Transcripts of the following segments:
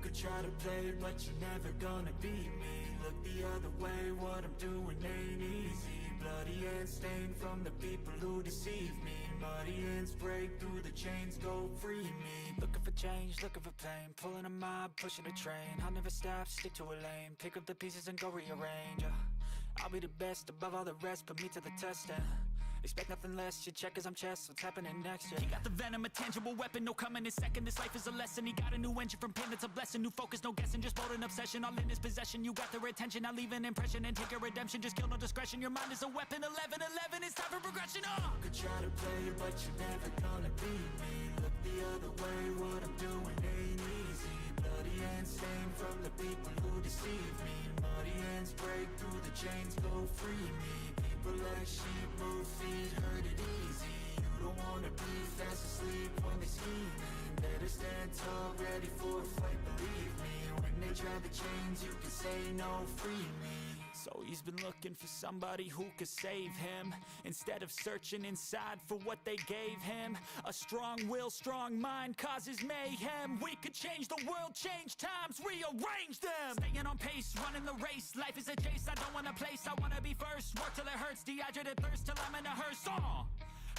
could try to play, but you're never gonna beat me. Look the other way, what I'm doing ain't easy. Bloody hands stained from the people who deceive me. Muddy hands break through the chains, go free me. Looking for change, looking for pain, pulling a mob, pushing a train. I'll never stop, stick to a lane, pick up the pieces and go rearrange. I'll be the best above all the rest, put me to the test and expect nothing less, your check as I'm chess, what's happening next, yeah. He got the venom, a tangible weapon, no coming in second. This life is a lesson, he got a new engine from pain, it's a blessing. New focus, no guessing, just bold and obsession. All in his possession, you got their attention. I'll leave an impression and take your redemption. Just kill, no discretion, your mind is a weapon. 11-11, it's time for progression, could try to play, but you're never gonna beat me. Look the other way, what I'm doing ain't easy. Bloody hands stained from the people who deceive me. Muddy hands break through the chains, go free me. People like sheep move feet, hurt it easy. You don't wanna be fast asleep when they scheming. Better stand tall, ready for a fight, believe me. When they try the chains, you can say no, free me. So he's been looking for somebody who could save him, instead of searching inside for what they gave him. A strong will, strong mind causes mayhem. We could change the world, change times, rearrange them. Staying on pace, running the race. Life is a chase, I don't want a place. I wanna be first, work till it hurts. Dehydrated thirst till I'm in a hearse.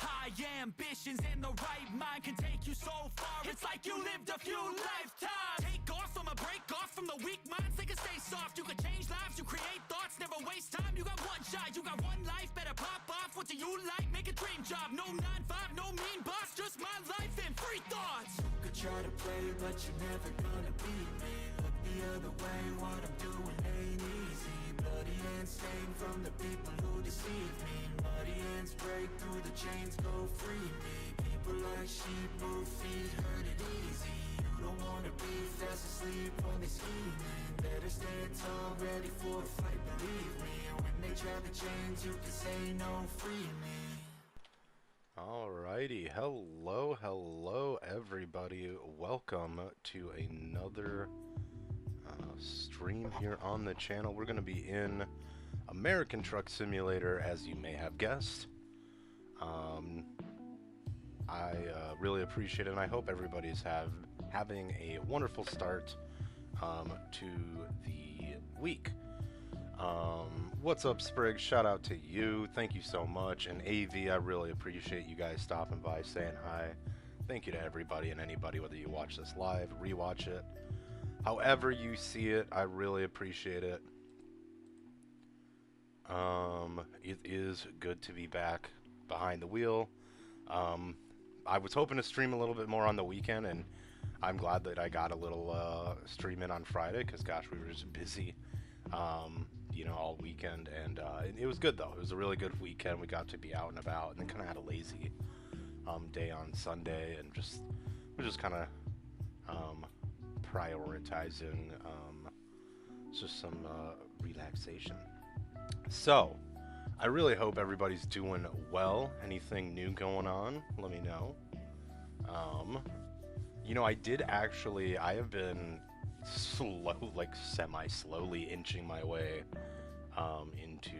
High ambitions and the right mind can take you so far. It's like you lived a few lifetimes. Take off, I'ma break off from the weak minds. They can stay soft, you can change lives, you create thoughts. Never waste time, you got one shot, you got one life. Better pop off, what do you like? Make a dream job, no 9-5, no mean boss. Just my life and free thoughts. You could try to play, but you're never gonna beat me. Look the other way, what I'm doing ain't easy. Bloody hands stained from the people who deceive me. Muddy hands break through the chains, go free me. People like sheep move feet, hurt it easy. You don't wanna be fast asleep when they scheming. Better stand tall, ready for a fight, believe me. When they try the chains, you can say no, free me. Alrighty, hello everybody. Welcome to another stream here on the channel. We're going to be in American Truck Simulator, as you may have guessed. I really appreciate it, and I hope everybody's having a wonderful start to the week. What's up, Sprig? Shout out to you. Thank you so much. And AV, I really appreciate you guys stopping by, saying hi. Thank you to everybody and anybody, whether you watch this live, rewatch it, however you see it. I really appreciate it. It is good to be back behind the wheel. I was hoping to stream a little bit more on the weekend, and I'm glad that I got a little stream in on Friday, because gosh, we were just busy, you know, all weekend, and it was good though. It was a really good weekend. We got to be out and about, and then kind of had a lazy day on Sunday, and we're just kind of prioritizing just some relaxation. So I really hope everybody's doing well. Anything new going on, let me know. You know, I have been slow, like semi-slowly inching my way into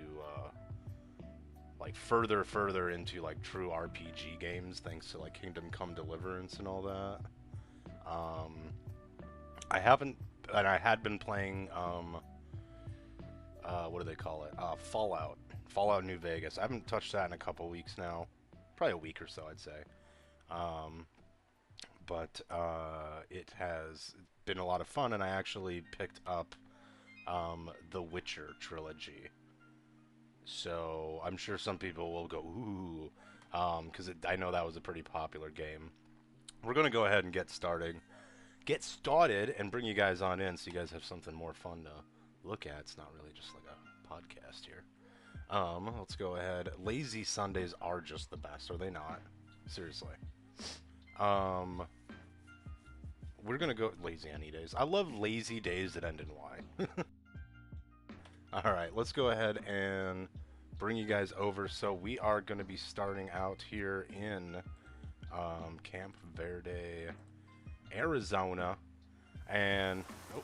like further into like true RPG games, thanks to like Kingdom Come Deliverance and all that. I had been playing what do they call it? Fallout New Vegas. I haven't touched that in a couple weeks now, probably a week or so, I'd say. But it has been a lot of fun, and I actually picked up the Witcher trilogy. So I'm sure some people will go, ooh, because I know that was a pretty popular game. We're going to go ahead and get started and bring you guys on in so you guys have something more fun to look at. It's not really just like a podcast here. Let's go ahead. Lazy Sundays are just the best, are they not? Seriously. We're gonna go lazy any days. I love lazy days that end in Y. Alright, let's go ahead and bring you guys over. So we are going to be starting out here in Camp Verde, Arizona. And oh,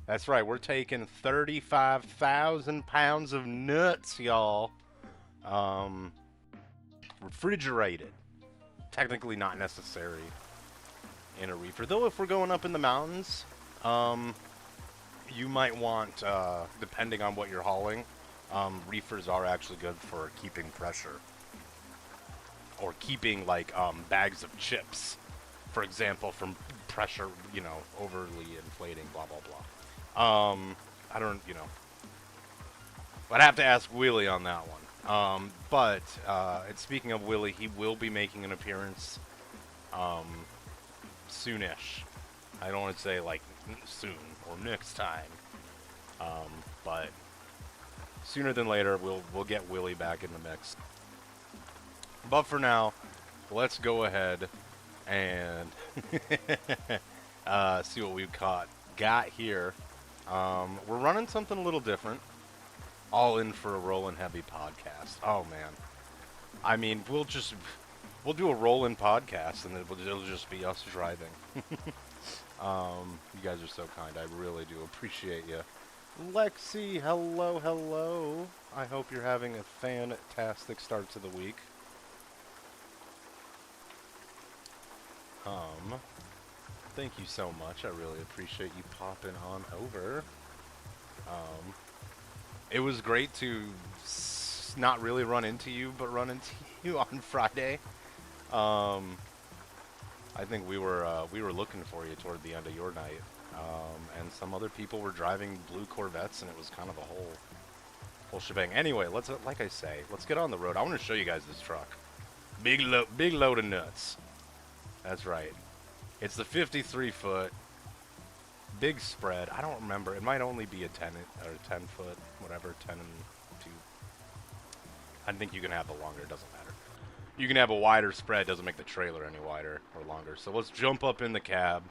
that's right, we're taking 35,000 pounds of nuts, y'all. Refrigerated. Technically not necessary in a reefer, though. If we're going up in the mountains, You might want, depending on what you're hauling, reefers are actually good for keeping pressure. Or keeping, like, bags of chips, for example, from pressure, you know, overly inflating, blah, blah, blah. I don't, you know. I'd have to ask Willie on that one. But, and speaking of Willie, he will be making an appearance, soonish. I don't want to say, like, soon or next time. But sooner than later, we'll get Willie back in the mix. But for now, let's go ahead and see what we've got here. We're running something a little different. All in for a Rollin' Heavy podcast. Oh man, I mean, we'll do a Rollin' podcast, and it'll just be us driving. You guys are so kind. I really do appreciate you. Lexi, hello, hello. I hope you're having a fantastic start to the week. Thank you so much. I really appreciate you popping on over. It was great to not really run into you, but run into you on Friday. I think we were looking for you toward the end of your night, and some other people were driving blue Corvettes, and it was kind of a whole shebang. Anyway, like I say, let's get on the road. I want to show you guys this truck. Big load of nuts. That's right. It's the 53-foot, big spread. I don't remember. It might only be a 10 or 10-foot, whatever, 10 and 2. I think you can have a longer. It doesn't matter. You can have a wider spread. Doesn't make the trailer any wider or longer. So let's jump up in the cab.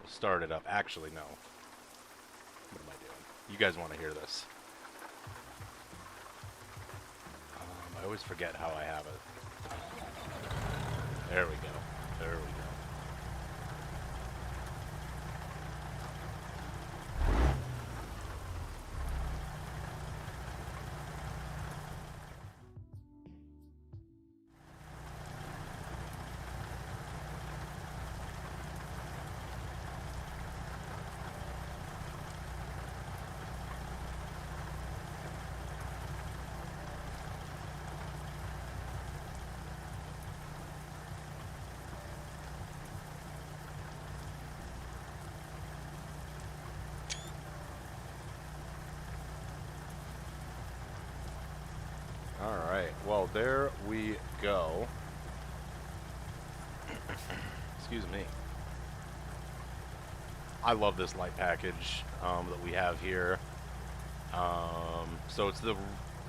We'll start it up. Actually, no. What am I doing? You guys want to hear this? I always forget how I have it. There we go. There we go. Alright, well, there we go. Excuse me. I love this light package that we have here. So it's the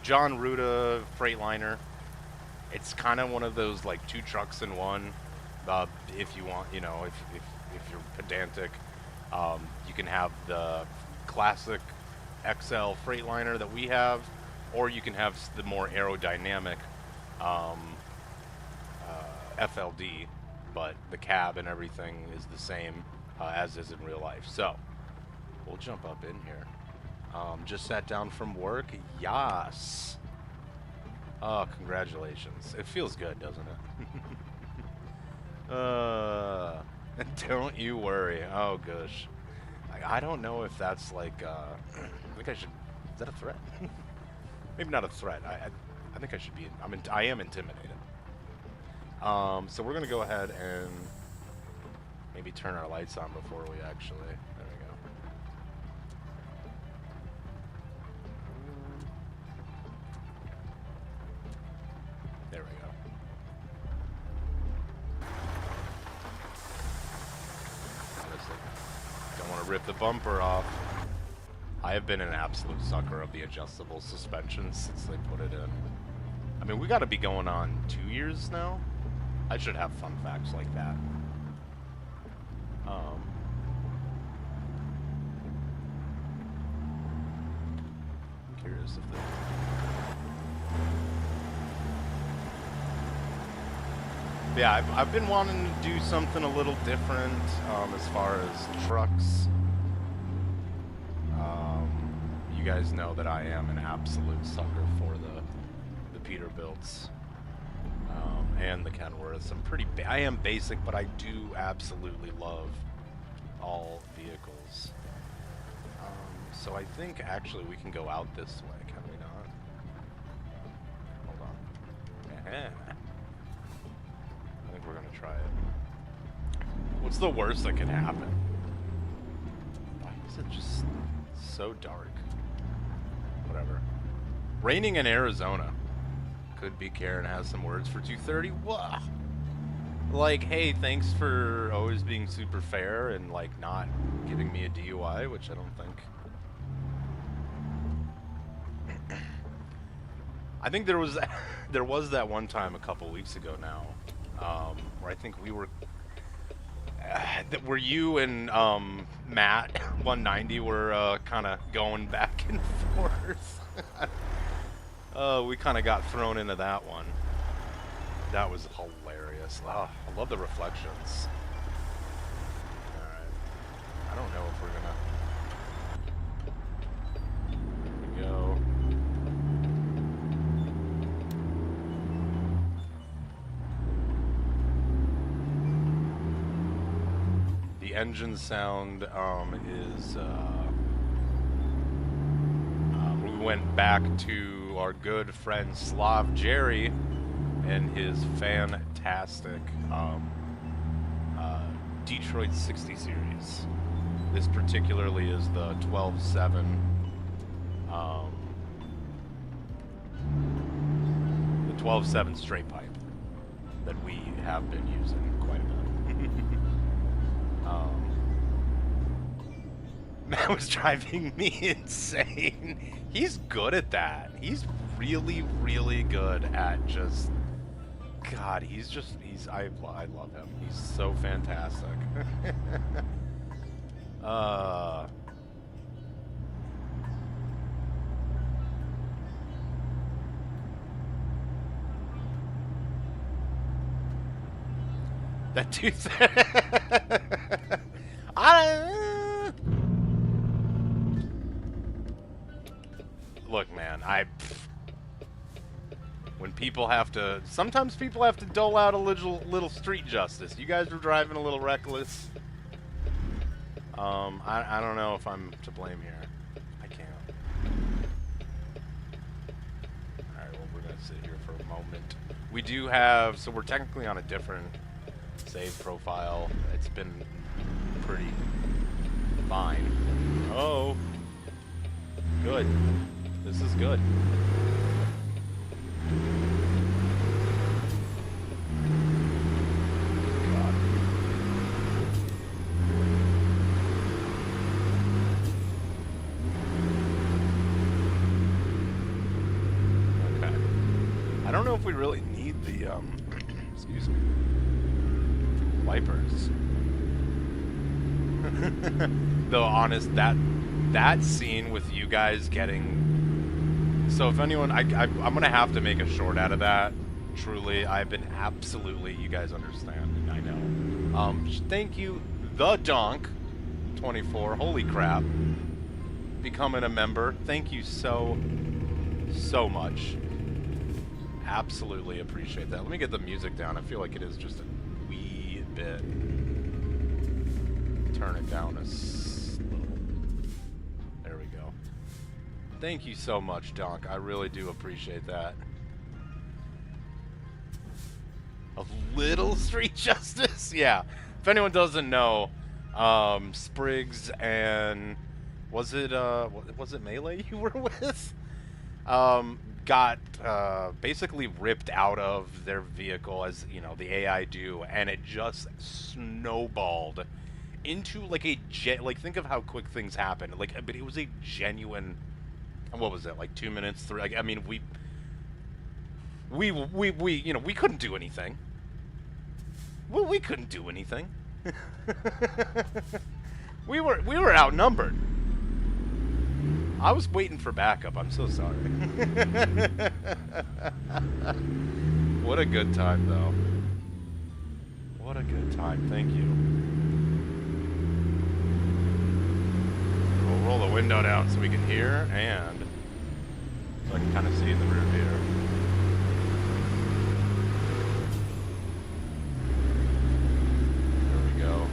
John Ruda Freightliner. It's kind of one of those, like, 2 trucks in one. If you want, you know, if you're pedantic, you can have the classic XL Freightliner that we have, or you can have the more aerodynamic FLD, but the cab and everything is the same as is in real life. So we'll jump up in here. Just sat down from work. Yas. Oh, congratulations. It feels good, doesn't it? Don't you worry. Oh, gosh. I don't know if that's like, I think I should, is that a threat? Maybe not a threat. I think I should be, I am intimidated. So we're going to go ahead and maybe turn our lights on before we actually, there we go. There we go. Honestly, don't want to rip the bumper off. I have been an absolute sucker of the adjustable suspension since they put it in. I mean, we got to be going on 2 years now. I should have fun facts like that. I'm curious if they... Yeah, I've been wanting to do something a little different as far as trucks. You guys know that I am an absolute sucker for the Peterbilts and the Kenworths. I am basic, but I do absolutely love all vehicles. So I think actually we can go out this way, can we not? Hold on. I think we're gonna try it. What's the worst that can happen? Why is it just so dark? Whatever. Raining in Arizona. Could be Karen has some words for 2:30. What? Like, hey, thanks for always being super fair and like not giving me a DUI, which I don't think. I think there was that one time a couple weeks ago now, where I think we were where you and Matt 190 were kind of going back and forth. We kind of got thrown into that one. That was hilarious. Oh, I love the reflections. Alright. I don't know if we're gonna... Here we go. The engine sound is... we went back to our good friend Slav Jerry and his fantastic Detroit 60 series. This particularly is the 12.7 the 12.7 straight pipe that we have been using quite a bit. Matt was driving me insane. He's good at that. He's really, really good at just... God, I love him. He's so fantastic. That dude Look, man, when people have to... Sometimes people have to dole out a little street justice. You guys were driving a little reckless. I don't know if I'm to blame here. I can't. Alright, well, we're gonna sit here for a moment. We do have... So we're technically on a different save profile. It's been pretty fine. Oh. Good. This is good. God. Okay. I don't know if we really need the, excuse me, wipers. Though, honest, that scene with you guys getting... So if anyone, I'm gonna have to make a short out of that. Truly, I've been absolutely, you guys understand, I know. Thank you, the Donk 24. Holy crap, becoming a member. Thank you so much. Absolutely appreciate that. Let me get the music down. I feel like it is just a wee bit. Turn it down a little. There we go. Thank you so much, Donk. I really do appreciate that. A little street justice? Yeah. If anyone doesn't know, Spriggs and... Was it Melee you were with? Got basically ripped out of their vehicle, as, you know, the AI do, and it just snowballed into, like, like, think of how quick things happen. Like, but it was a genuine... What was it, like 2 minutes through? Like, I mean, we you know, we couldn't do anything. We couldn't do anything. we were outnumbered. I was waiting for backup. I'm so sorry. What a good time, though. What a good time. Thank you. We'll roll the window down so we can hear, and so I can kind of see in the rear view. There we go.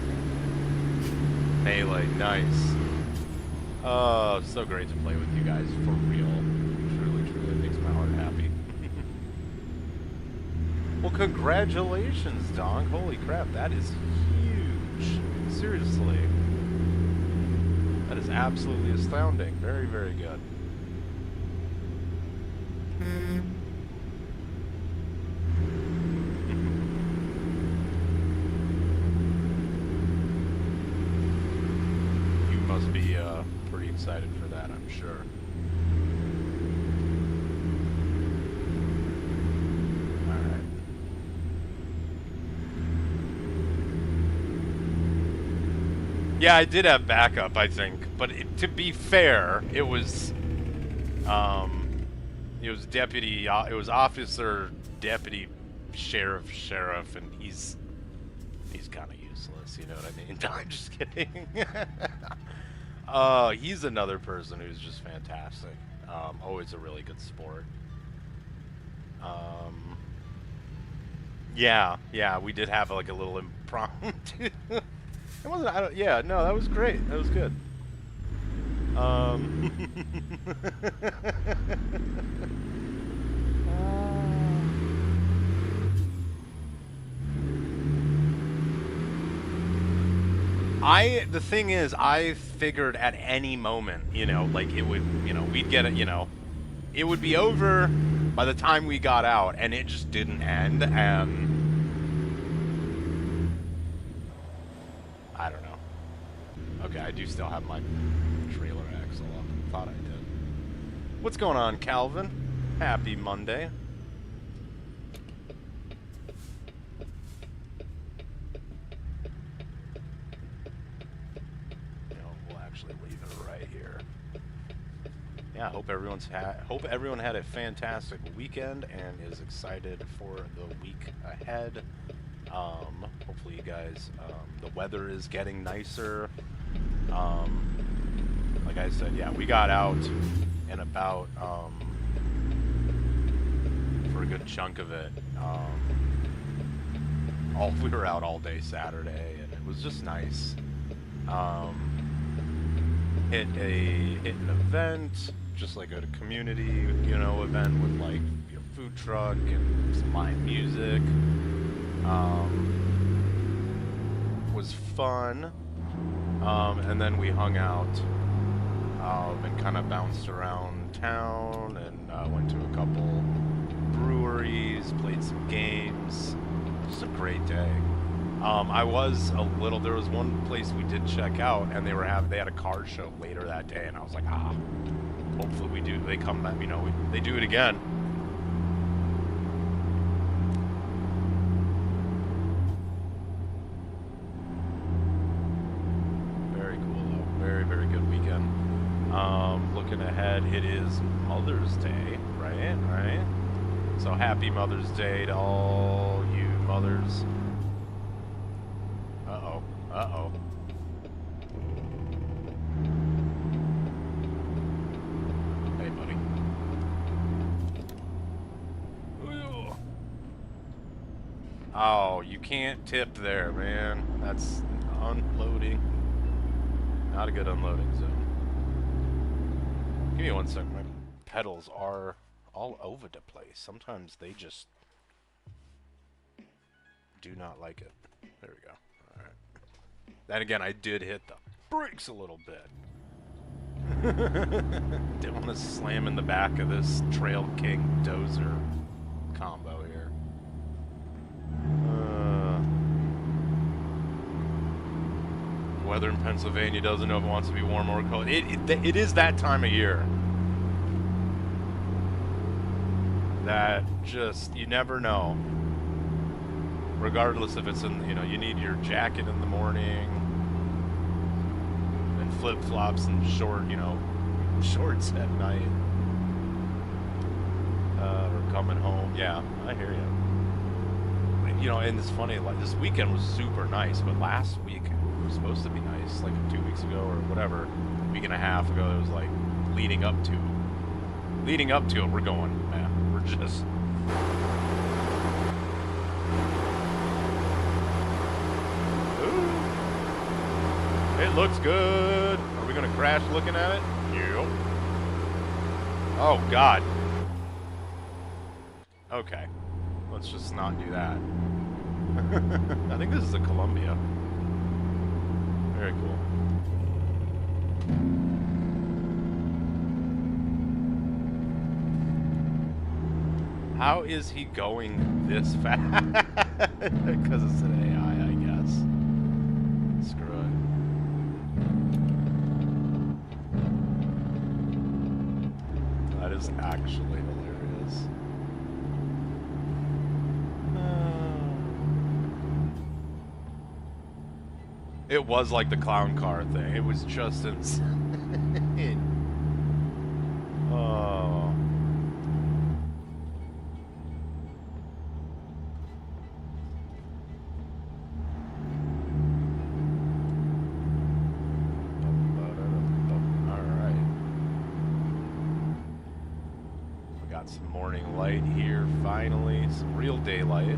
nice. So great to play with you guys, for real. Truly, truly makes my heart happy. Well, congratulations, Donk. Holy crap, that is huge. Seriously. That is absolutely astounding. Very, very good. You must be pretty excited for that, I'm sure. Alright. Yeah, I did have backup, I think. But to be fair, it was deputy, it was officer, deputy, sheriff, and he's kind of useless, you know what I mean? No, I'm just kidding. He's another person who's just fantastic. Always a really good sport. Yeah, we did have like a little impromptu. It wasn't, yeah, no, that was great. That was good. The thing is, I figured at any moment, you know, like it would, you know, we'd get it, you know, it would be over by the time we got out, and it just didn't end, and I don't know. Okay, I do still have my trailer axle up. Thought I did. What's going on, Calvin? Happy Monday. We'll actually leave it right here. Yeah, hope everyone had a fantastic weekend and is excited for the week ahead. Hopefully you guys, the weather is getting nicer. Like I said, yeah, we got out and about for a good chunk of it. We were out all day Saturday, and it was just nice. Hit an event, just like a community, you know, event with like a food truck and some live music. Was fun. And then we hung out and kind of bounced around town and went to a couple breweries, played some games. Just a great day. There was one place we did check out, and they had a car show later that day, and I was like, hopefully they come back, you know, they do it again. Very cool though, very, very good weekend. Looking ahead, it is Mother's Day, right? So happy Mother's Day to all you mothers. Uh-oh. Hey, buddy. Oh, you can't tip there, man. That's unloading. Not a good unloading zone. Give me 1 second. My pedals are all over the place. Sometimes they just do not like it. There we go. Alright. Then again, I did hit the brakes a little bit. Didn't want to slam in the back of this Trail King Dozer combo here. Weather in Pennsylvania doesn't know if it wants to be warm or cold. It is that time of year. That just, you never know. Regardless if it's in, you know, you need your jacket in the morning, and flip-flops and shorts at night. Or coming home. Yeah, I hear you. You know, and it's funny, like, this weekend was super nice, but last week it was supposed to be nice, like 2 weeks ago or whatever, a week and a half ago, it was like leading up to it, we're going, man, we're just... It looks good. Are we gonna crash looking at it? Yep. Oh God. Okay. Let's just not do that. I think this is a Columbia. Very cool. How is he going this fast? Because it's an AI, I guess. Screw it. That is actually hilarious. It was like the clown car thing. It was just insane. Oh. Some morning light here, finally. Some real daylight.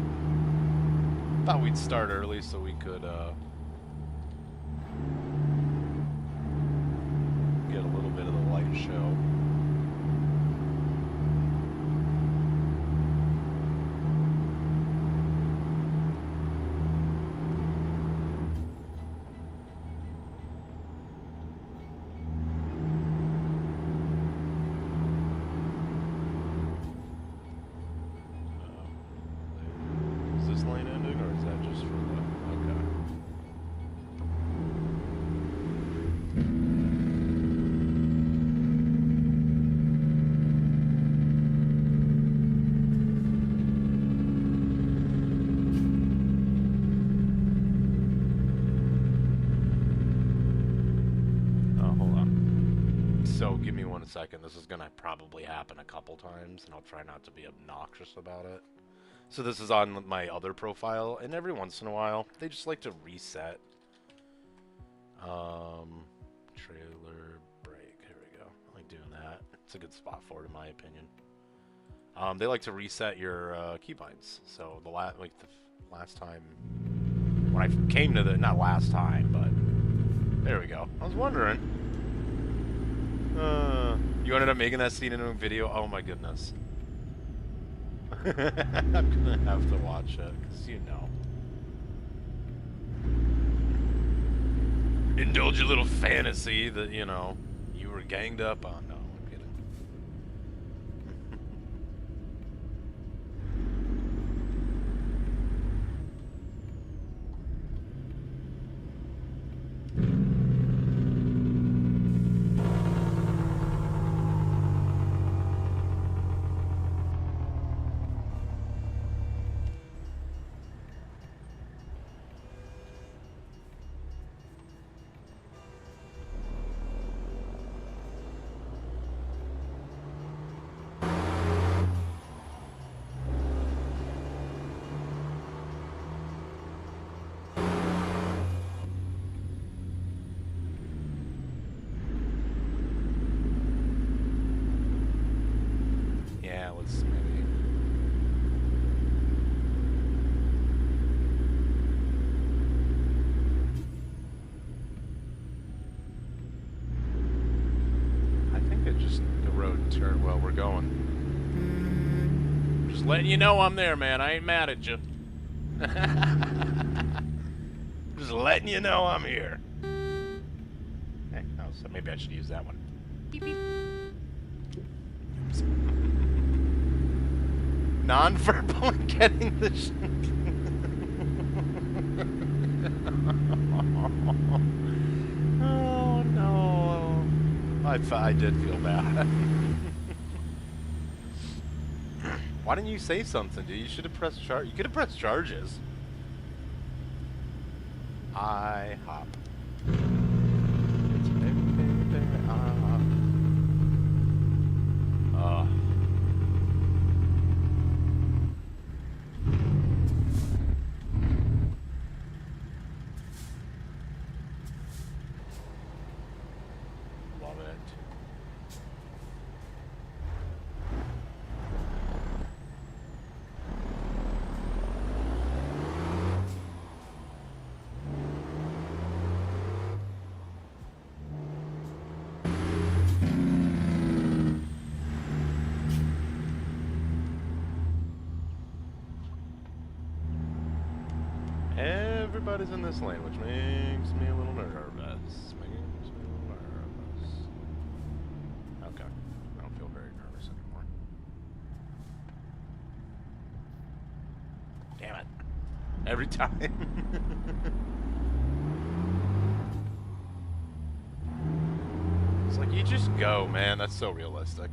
Thought we'd start early so we could get a little bit of the light show. Second, this is gonna probably happen a couple times, and I'll try not to be obnoxious about it. So this is on my other profile, and every once in a while, they just like to reset. Trailer break. Here we go. I like doing that. It's a good spot for it, in my opinion. They like to reset your keybinds. So the last time when I came to the not last time, but there we go. I was wondering. You ended up making that scene into a video? Oh my goodness. I'm gonna have to watch it, because you know. Indulge a little fantasy that, you know, you were ganged up on. No, I'm kidding. Letting you know I'm there, man. I ain't mad at you. Just letting you know I'm here. Hey, oh, so maybe I should use that one. Beep, beep. Non-verbal and getting the Oh, no. I did feel bad. Why didn't you say something, dude? You should have pressed charge. You could have pressed charges. I hop. It's baby, I hop. Love it. everybody's in this lane, which makes me a little nervous. Makes me a little nervous. Okay. I don't feel very nervous anymore. Damn it. Every time. It's like, you just go, man. That's so realistic.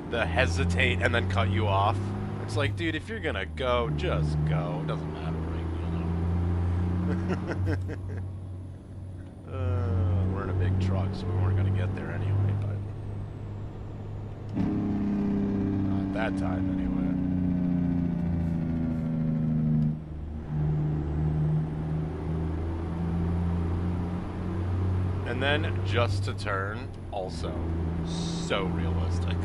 The hesitate and then cut you off. It's like, dude, if you're gonna go, just go. It doesn't matter, right? You know? We're in a big truck, so we weren't gonna get there anyway, but... Not that time, anyway. And then just to turn, also so realistic.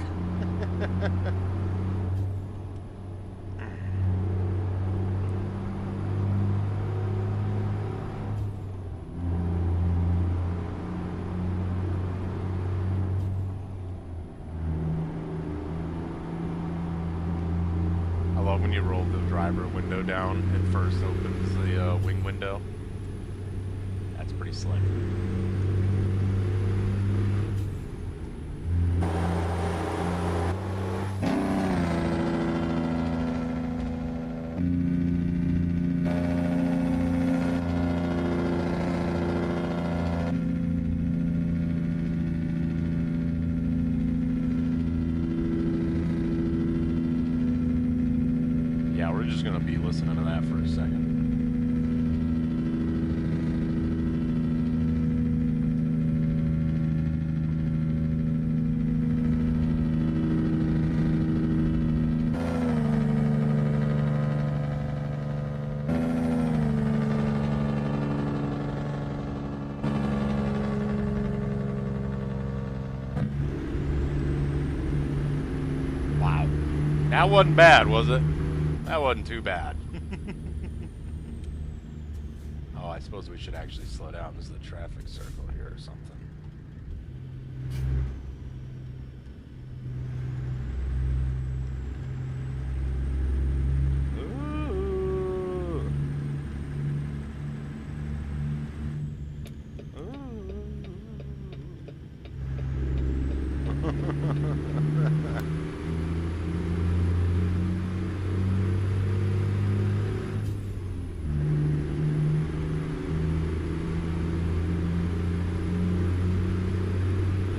I love when you roll the driver window down, it first opens the wing window. That's pretty slick. Yeah, we're just gonna be listening to that for a second. Wow. That wasn't bad, was it? That wasn't too bad. Oh, I suppose we should actually slow down. This is the traffic circle here or something.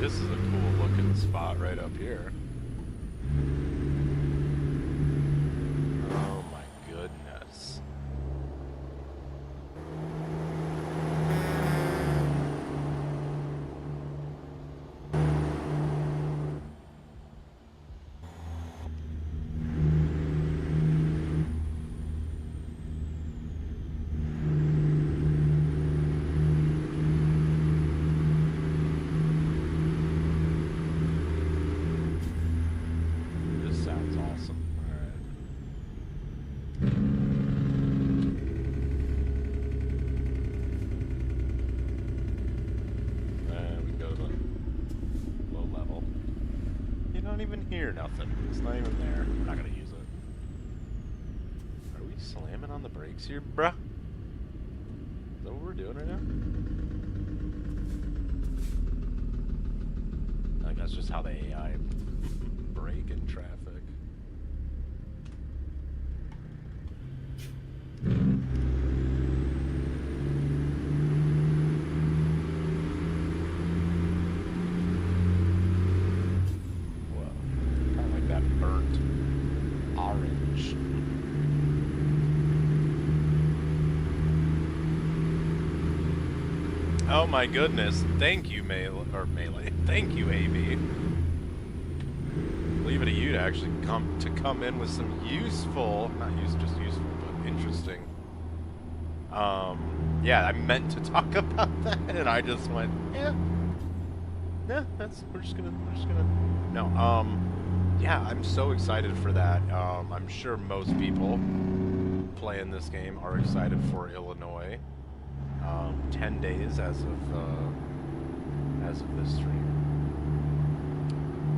This is a cool looking spot right up here. Oh my goodness. Not even hear nothing. It's not even there. We're not gonna use it. Are we slamming on the brakes here, bruh? Is that what we're doing right now? I think that's just how the AI brake in traffic. Oh my goodness, thank you, Melee. Thank you, AB. Leave it to you to actually come in with some useful, just useful, but interesting. Yeah, I meant to talk about that, and I just went, yeah, we're just gonna, no, yeah, I'm so excited for that. I'm sure most people playing this game are excited for Illinois. 10 days as of this stream.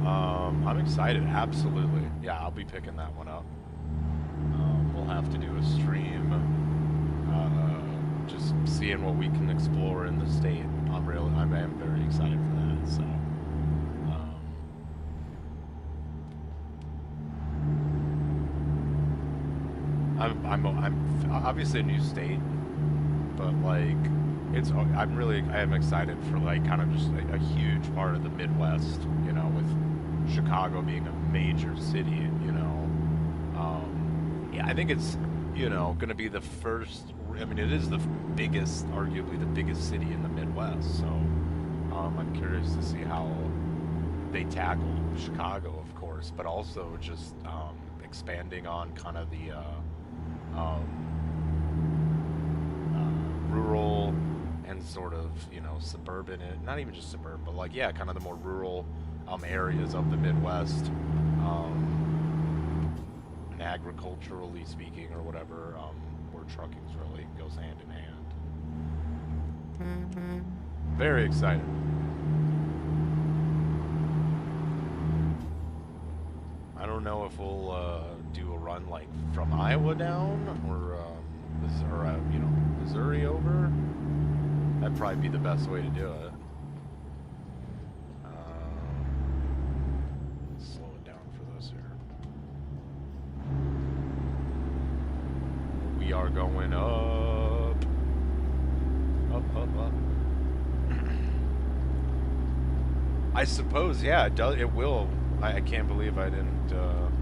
I'm excited, absolutely. Yeah, I'll be picking that one up. We'll have to do a stream seeing what we can explore in the state. I am very excited for that. So, I'm obviously a new state, but like, I am excited for like kind of just a huge part of the Midwest. You know, with Chicago being a major city. You know, yeah, I think it's, you know, going to be the first. I mean, it is the biggest, arguably the biggest city in the Midwest. So I'm curious to see how they tackle Chicago, of course, but also just expanding on kind of the um, rural and sort of, you know, suburban, not even just suburban, but like, yeah, kind of the more rural areas of the Midwest. And agriculturally speaking, or whatever, where trucking's really goes hand in hand. Very excited. I don't know if we'll do a run like from Iowa down, or you know, Missouri over. That'd probably be the best way to do it. Slow it down for this here. We are going up. Up. I suppose, yeah, it does. It will. I can't believe I didn't.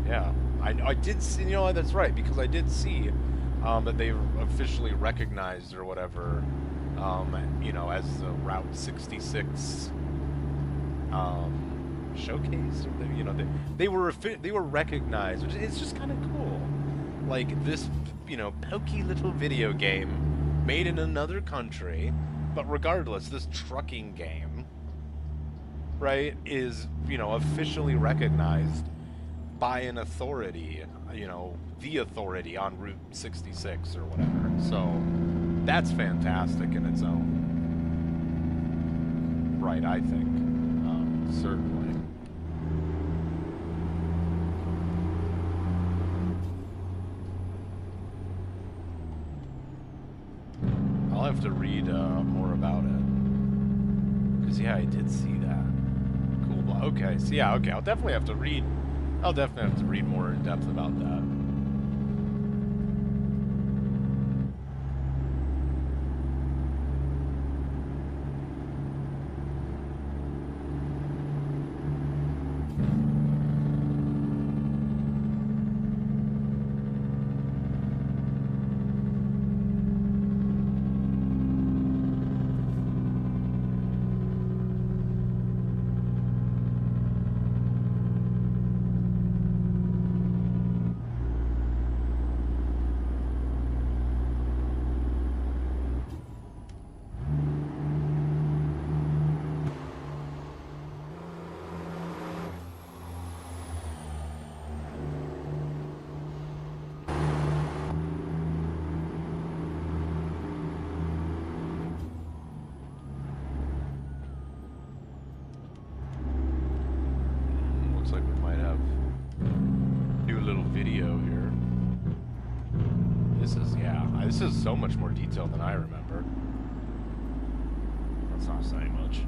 Yeah, I did see. You know, that's right, because I did see that they officially recognized or whatever. You know, as the Route 66 showcase. You know, they were recognized, which is just kind of cool. Like this, you know, pokey little video game made in another country, but regardless, this trucking game, right, is, you know, officially recognized by an authority, you know, the authority on Route 66 or whatever. So that's fantastic in its own right, I think. Certainly. I'll have to read more about it. Because, yeah, I did see that. Cool. Okay, so yeah, okay, I'll definitely have to read more in depth about that. This is so much more detailed than I remember. That's not saying much.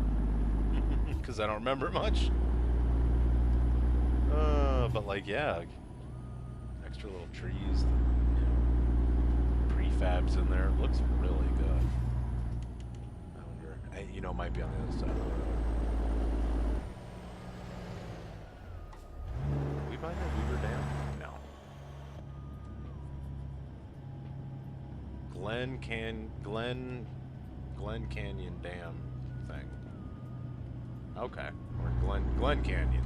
Because I don't remember much. But like, yeah. Extra little trees. You know, prefabs in there. It looks really good. I wonder, you know, it might be on the other side of the road. Are we by the Weaver Dam? No. Glen Canyon Dam thing. Okay, or Glen Canyon.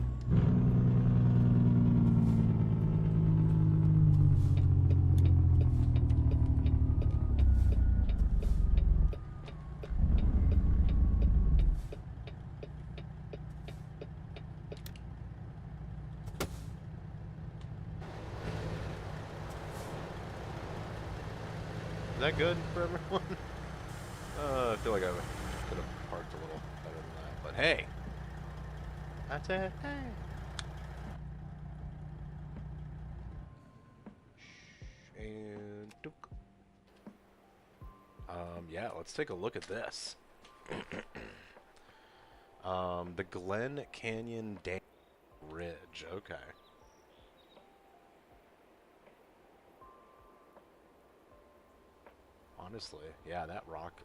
Is that good for everyone? I feel like I could have parked a little better than that, but hey, that's it. Hey. And Yeah, let's take a look at this. The Glen Canyon Dam Ridge. Okay. Honestly, yeah, that rock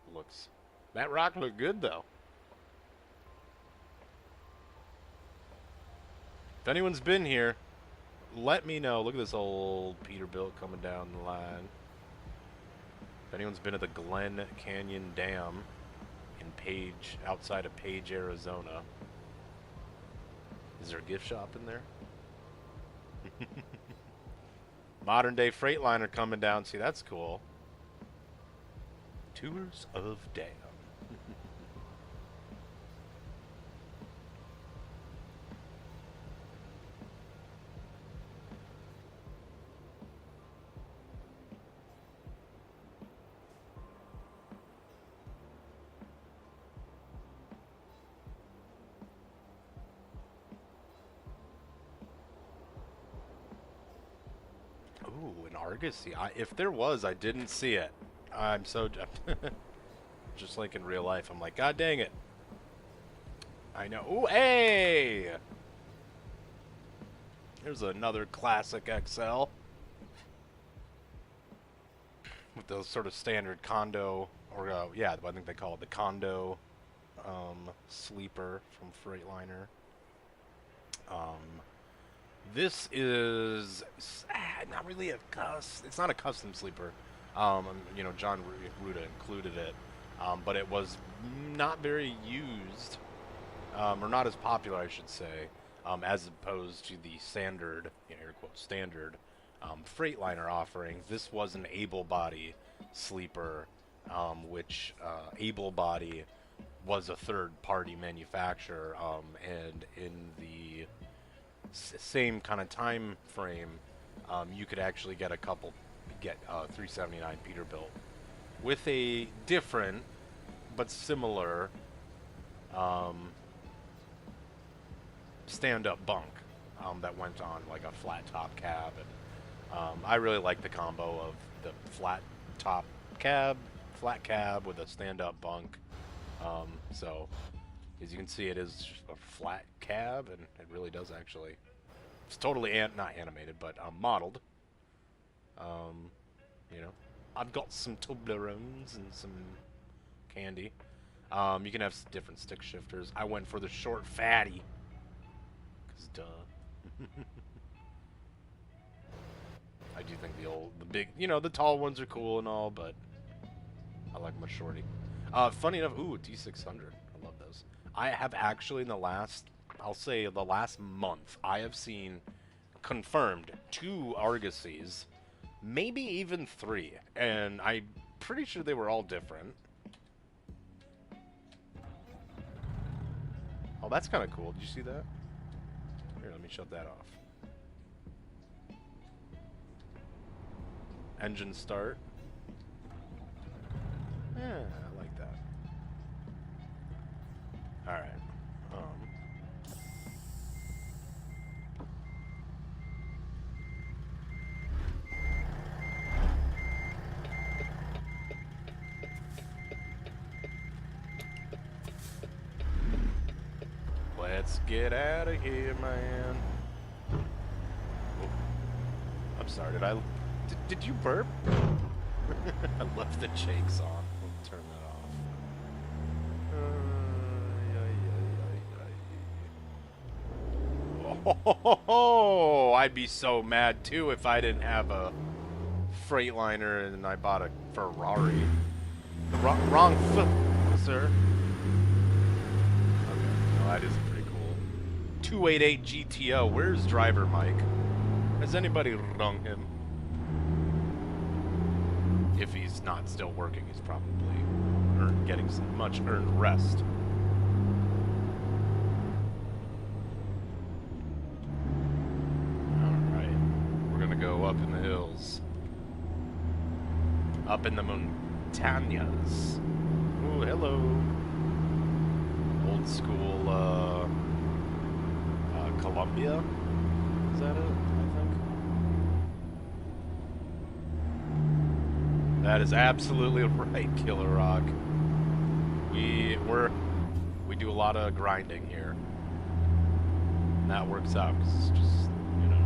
looked good though. If anyone's been here, let me know. Look at this old Peterbilt coming down the line. If anyone's been to the Glen Canyon Dam in Page, outside of Page, Arizona. Is there a gift shop in there? Modern day Freightliner coming down. See, that's cool. Tours of Dam. Ooh, an Argosy. If there was, I didn't see it. I'm so... Just like in real life, I'm like, God dang it. I know. Ooh, hey! There's another classic XL. With those sort of standard condo, or yeah, I think they call it the condo sleeper from Freightliner. This is not really a it's not a custom sleeper. You know, John Ruda included it, but it was not very used, or not as popular, I should say, as opposed to the standard, you know, air quote, standard Freightliner offering. This was an able body sleeper, which able body was a third-party manufacturer, and in the same kind of time frame, you could actually get 379 Peterbilt with a different but similar stand-up bunk that went on like a flat top cab, and I really like the combo of the flat top cab, flat cab with a stand-up bunk. So as you can see, it is a flat cab, and it really does actually. It's totally not animated, but modeled. You know, I've got some Toblerones and some candy. You can have different stick shifters. I went for the short fatty, 'cause duh. I do think the big, you know, the tall ones are cool and all, but I like my shorty. Funny enough, ooh, T600. I love those. I have actually in the last, I'll say the last month, I have seen confirmed 2 Argosies, maybe even 3, and I'm pretty sure they were all different. Oh, that's kind of cool. Did you see that? Here, let me shut that off. Engine start. Yeah, I like that. Alright. Let's get out of here, man. Oh, I'm sorry, did you burp? I left the shakes on. We'll turn that off. Oh, I'd be so mad too if I didn't have a Freightliner and I bought a Ferrari. The wrong foot, sir. Okay, no, that is pretty cool. 288 GTO. Where's driver Mike? Has anybody rung him? If he's not still working, he's probably getting some much earned rest. Alright, we're gonna go up in the hills. Up in the montañas. Ooh, hello. Old school, Columbia? Is that it? I think. That is absolutely right, Killer Rock. We do a lot of grinding here. And that works out, 'cause it's just, you know.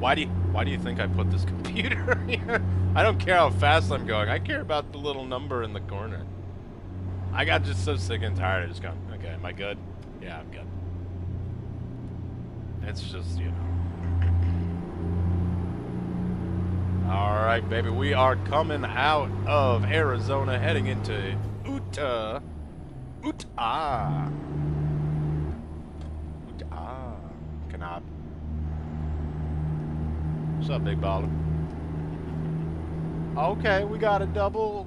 Why do you think I put this computer here? I don't care how fast I'm going. I care about the little number in the corner. I got just so sick and tired of just going, okay, am I good? Yeah, I'm good. It's just, you know. Alright, baby, we are coming out of Arizona, heading into Utah. Utah. Utah. Canab. What's up, big baller? Okay, we got a double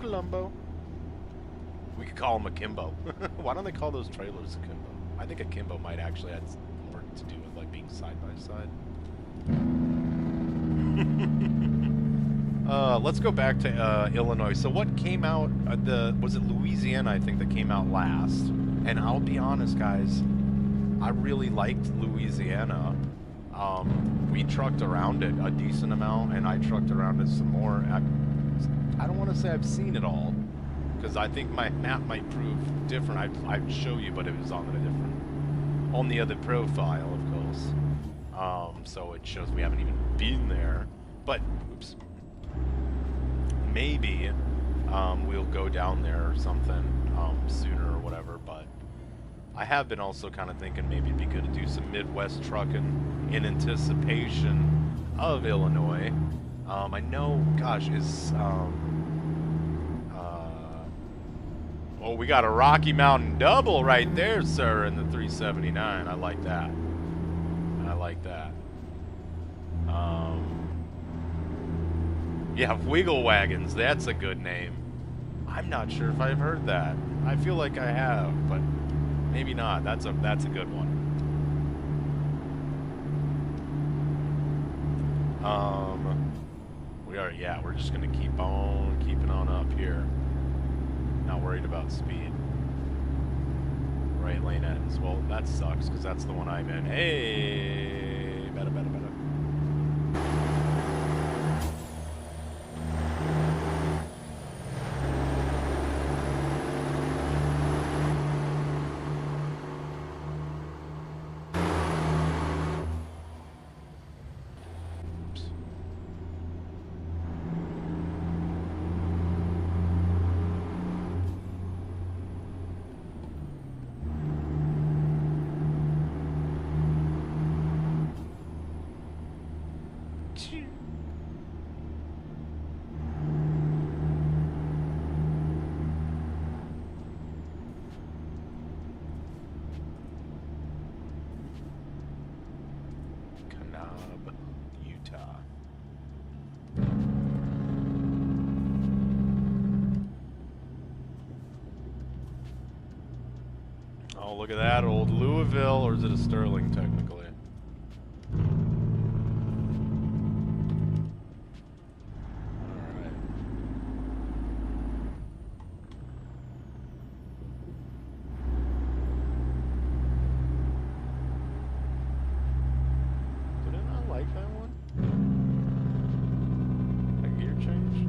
Columbo. We could call him a Kimbo. Why don't they call those trailers a Kimbo? I think a Kimbo might actually have more to do with like being side by side. Let's go back to Illinois. So what came out? Was it Louisiana? I think that came out last. And I'll be honest, guys, I really liked Louisiana. We trucked around it a decent amount, and I trucked around it some more. I don't want to say I've seen it all, because I think my map might prove different. I'd show you, but it was on a different, on the other profile, of course. So it shows we haven't even been there. But, oops. Maybe we'll go down there or something sooner or whatever, but I have been also kind of thinking maybe it'd be good to do some Midwest trucking in anticipation of Illinois. I know, gosh, oh, we got a Rocky Mountain double right there, sir, in the 379. I like that. I like that. Yeah, Wiggle Wagons, that's a good name. I'm not sure if I've heard that. I feel like I have, but maybe not. That's a good one. We're just gonna keep on keeping on up here. Not worried about speed. Right lane ends. Well, that sucks because that's the one I'm in. Hey, better. Oh, look at that, old Louisville, or is it a Sterling, technically? Alright. Did I not like that one? That gear change?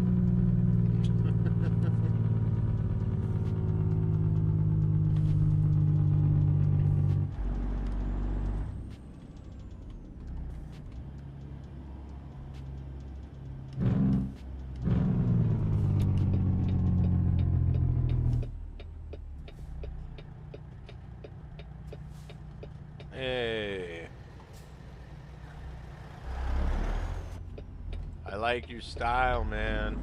Hey. I like your style, man.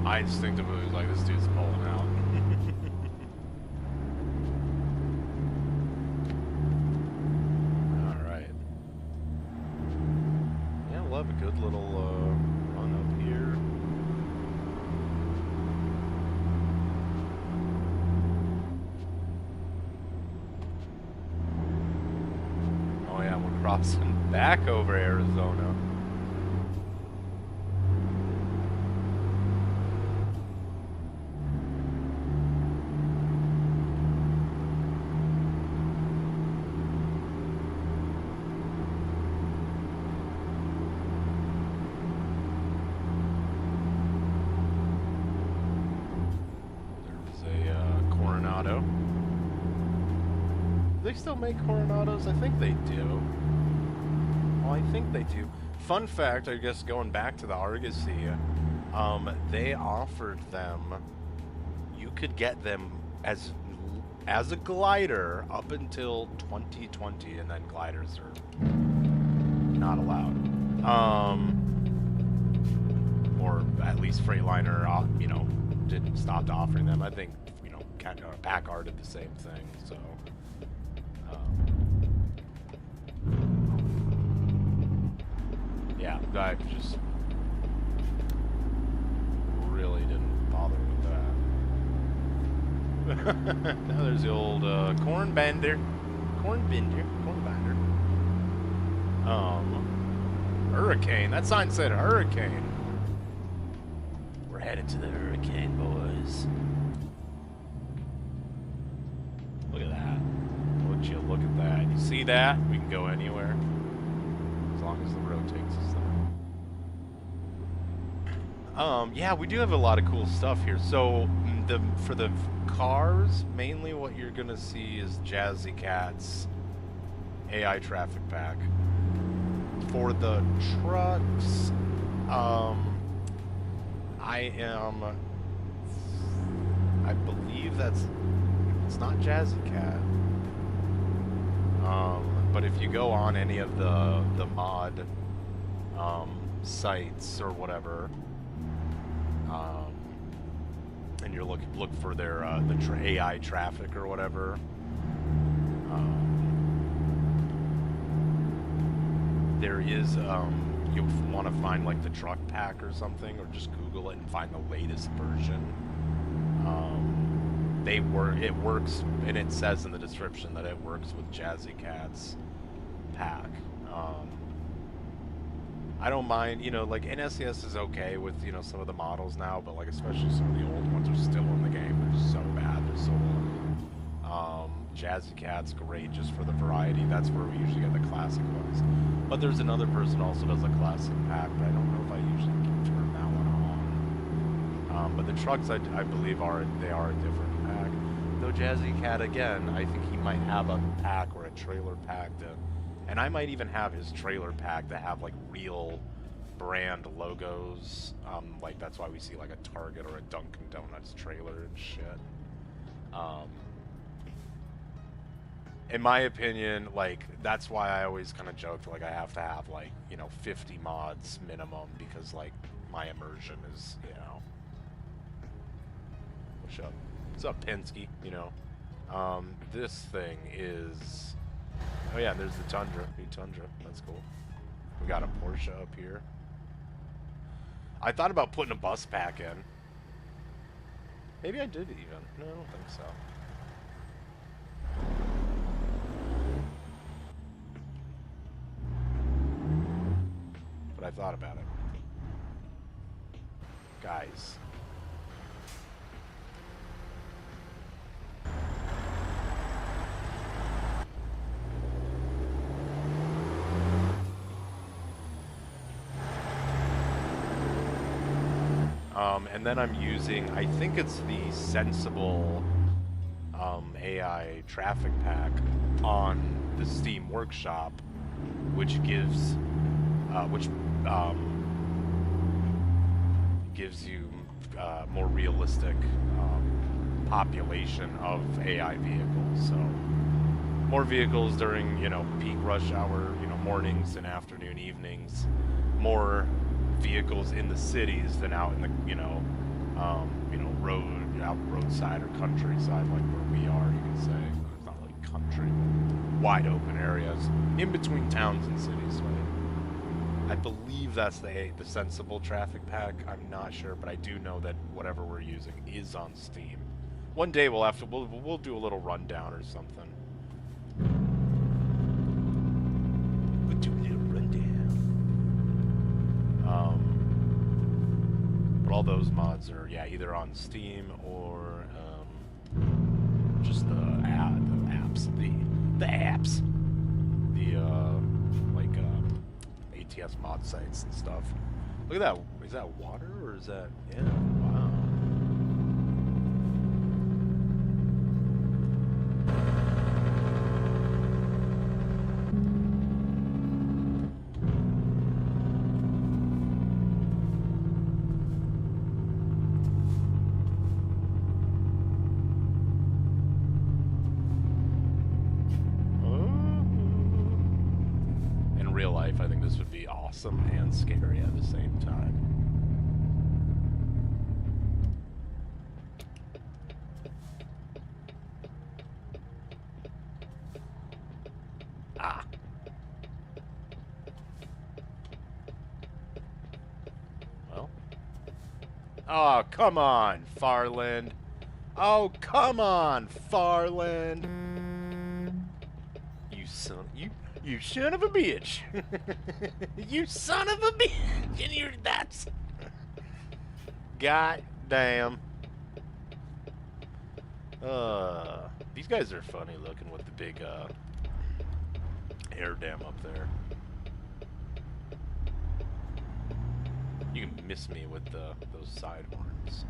I instinctively was like, this dude's pulling out. Alright. Yeah, we'll have a good little run up here. crossing back over Arizona. They still make Coronados? I think they do. Well, I think they do. Fun fact, I guess going back to the Argosy, they offered them, you could get them as a glider up until 2020, and then gliders are not allowed. Or at least Freightliner, you know, didn't stop offering them. I think, you know, Packard did the same thing, so. Yeah, I just really didn't bother with that. Now there's the old corn binder. Hurricane. That sign said hurricane. We're headed to the hurricane, boys. Look at that. Would you look at that? You see that? We can go anywhere. As long as the road takes us there. Yeah, we do have a lot of cool stuff here. So, for the cars, mainly what you're gonna see is Jazzy Cat's AI traffic pack. For the trucks, I believe it's not Jazzy Cat. But if you go on any of the mod sites or whatever, and you're look for their AI traffic or whatever, there is you'll want to find like the truck pack or something, or just Google it and find the latest version. It works, and it says in the description that it works with Jazzy Cat's pack. I don't mind, you know, like NSCS is okay with, you know, some of the models now, but like especially some of the old ones are still in the game. They're just so bad, they're so old. Jazzy Cat's great just for the variety. That's where we usually get the classic ones. But there's another person also does a classic pack, but I don't know if I usually can turn that one on. But the trucks, I believe, are a different pack. Though Jazzy Cat, again, I think he might have a pack or a trailer pack and I might even have his trailer pack to have like real brand logos. Like that's why we see like a Target or a Dunkin' Donuts trailer and shit. In my opinion, like, that's why I always kind of joked, like, I have to have, like, you know, 50 mods minimum, because, like, my immersion is, you know. What's up? What's up, Penske? You know. This thing is... Oh, yeah, there's the Tundra. New Tundra. That's cool. We got a Porsche up here. I thought about putting a bus pack in. Maybe I did even. No, I don't think so. But I thought about it. Guys. And then I'm using, I think it's the Sensible AI traffic pack on the Steam Workshop, which gives you more realistic population of AI vehicles. So more vehicles during, you know, peak rush hour, you know, mornings and afternoon, evenings. More vehicles in the cities than out in the, you know, roadside or countryside, like where we are, you can say. It's not like country, wide open areas in between towns and cities. Right? I believe that's the Sensible traffic pack. I'm not sure, but I do know that whatever we're using is on Steam. One day we'll have to we'll do a little rundown or something. those mods are, yeah, either on Steam or just the apps, the apps, the like ATS mod sites and stuff. Look at that. Is that water or is that? Yeah. Wow. In real life, I think this would be awesome and scary at the same time. Ah. Well. Oh, come on, Farland. Oh, come on, Farland. You son of a bitch. You son of a bitch. And you're that's. God damn. These guys are funny looking with the big air dam up there. You can miss me with those side horns.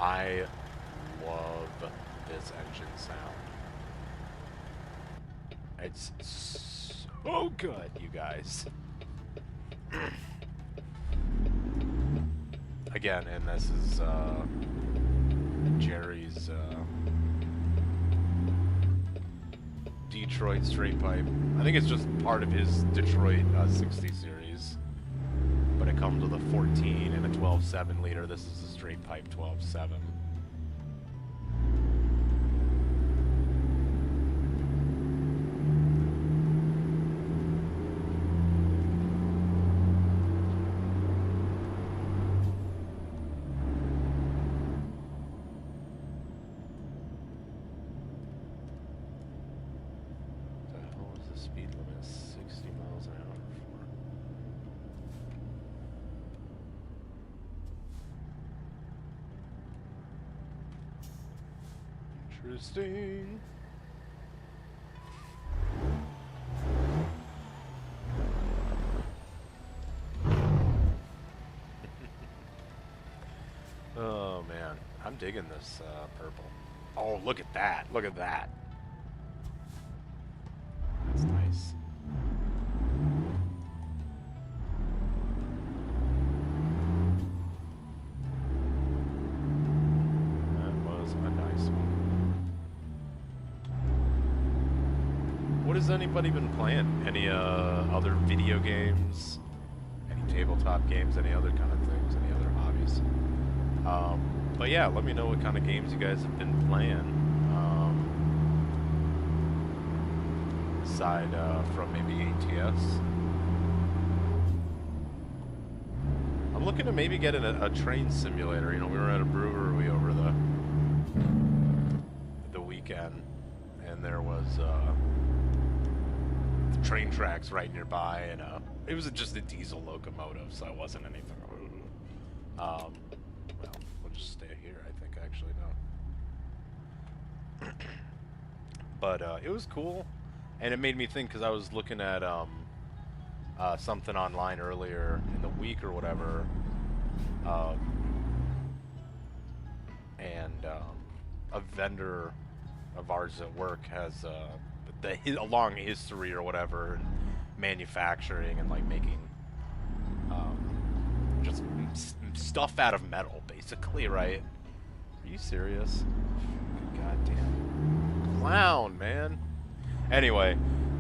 I love this engine sound. It's so good, you guys. Again, and this is Jerry's Detroit straight pipe. I think it's just part of his Detroit 60 series. But it comes with a 14 and a 12.7 liter. This is a straight pipe 12.7. Interesting. Oh man, I'm digging this purple. Oh, look at that! Look at that! That's nice. What has anybody been playing? Any other video games? Any tabletop games? Any other kind of things? Any other hobbies? But yeah, let me know what kind of games you guys have been playing. Aside from maybe ATS. I'm looking to maybe get a train simulator. You know, we were at a brewery over the weekend, and there was train tracks right nearby, and it was just a diesel locomotive, so it wasn't anything. Well, we'll just stay here, I think, actually, no. But it was cool, and it made me think, because I was looking at something online earlier in the week or whatever, and a vendor of ours at work has a long history or whatever in manufacturing and like making just stuff out of metal, basically, right? Are you serious? Goddamn clown, man. Anyway,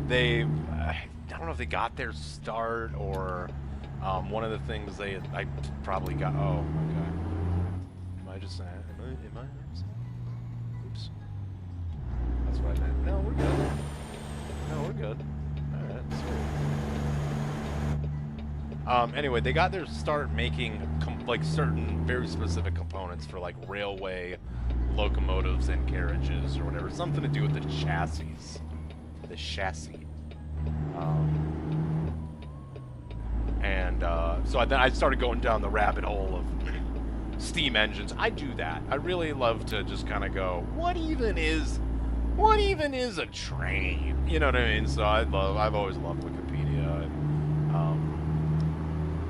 I don't know if they got their start or one of the things I probably got. Oh my god. Am I just saying? Am I? Oops. That's what I meant. No, we're good. No, we're good. Alright, sweet. Anyway, they got their start making like certain very specific components for like railway locomotives and carriages or whatever. Something to do with the chassis. The chassis. So then I started going down the rabbit hole of steam engines. I do that. I really love to just kind of go, what even is a train? You know what I mean? So I've always loved Wikipedia. And,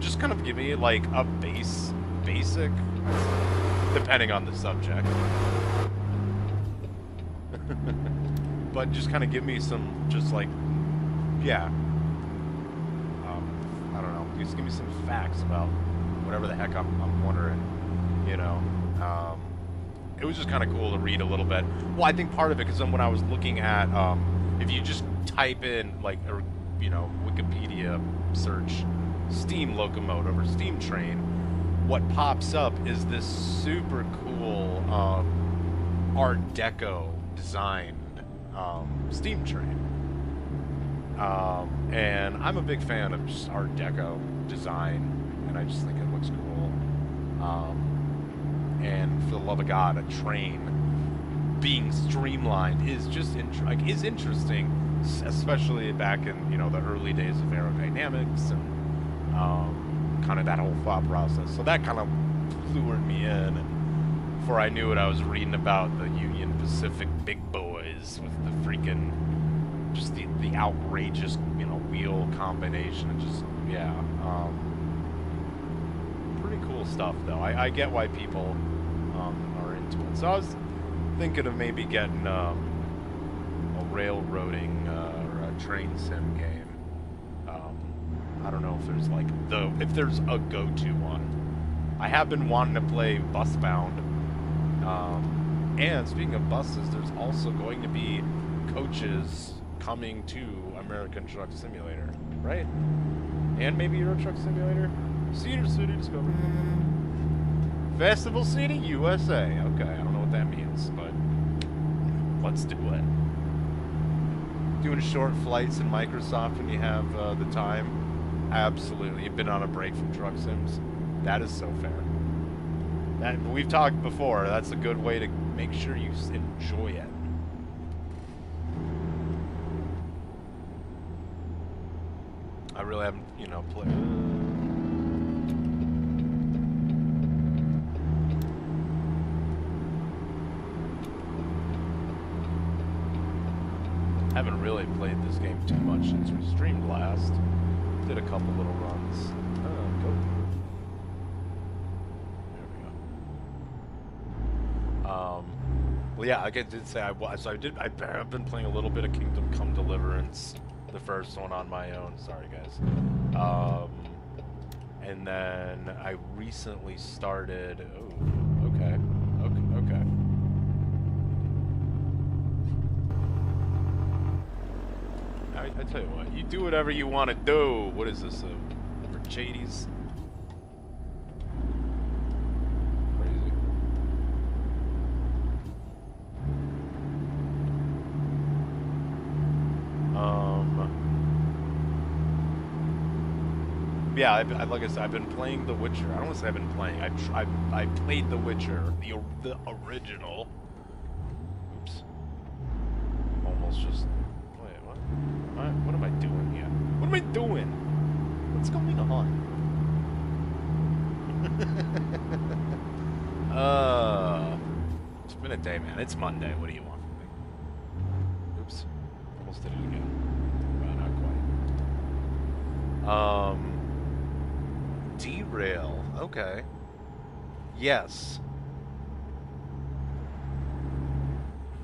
just kind of give me like a basic, depending on the subject. But just kind of give me some, just like, yeah. I don't know. Just give me some facts about whatever the heck I'm wondering. You know. It was just kind of cool to read a little bit. Well, I think part of it, because when I was looking at, if you just type in, like, or, you know, Wikipedia search steam locomotive or steam train, what pops up is this super cool Art Deco designed steam train. And I'm a big fan of just Art Deco design, and I just think it looks cool. And for the love of God, a train being streamlined is just is interesting, especially back in, you know, the early days of aerodynamics and kind of that whole thought process. So that kind of lured me in, and before I knew it, I was reading about the Union Pacific big boys with the freaking just the outrageous, you know, wheel combination, and just yeah. Pretty cool stuff, though. I get why people are into it. So I was thinking of maybe getting a railroading or a train sim game. I don't know if there's like if there's a go-to one. I have been wanting to play Busbound. And speaking of buses, there's also going to be coaches coming to American Truck Simulator, right? And maybe Euro Truck Simulator? Cedar City Discovery. Festival City, USA. Okay, I don't know what that means, but let's do it. Doing short flights in Microsoft when you have the time. Absolutely. You've been on a break from truck sims. That is so fair. That, we've talked before. That's a good way to make sure you enjoy it. I really haven't, you know, played. Haven't really played this game too much since we streamed last. Did a couple little runs. Go. There we go. Well, yeah, like I did say, I've been playing a little bit of Kingdom Come Deliverance, the first one on my own. Sorry, guys. And then I recently started. Oh, okay. I tell you what, you do whatever you want to do. What is this, Mercedes? Crazy. Yeah, like I said, I've been playing The Witcher. I don't want to say I've been playing. I played The Witcher, the original. Oops. Almost just. What am I doing here? What am I doing? What's going on? It's been a day, man. It's Monday. What do you want from me? Oops. Almost did it again. Well, not quite. Derail. Okay. Yes.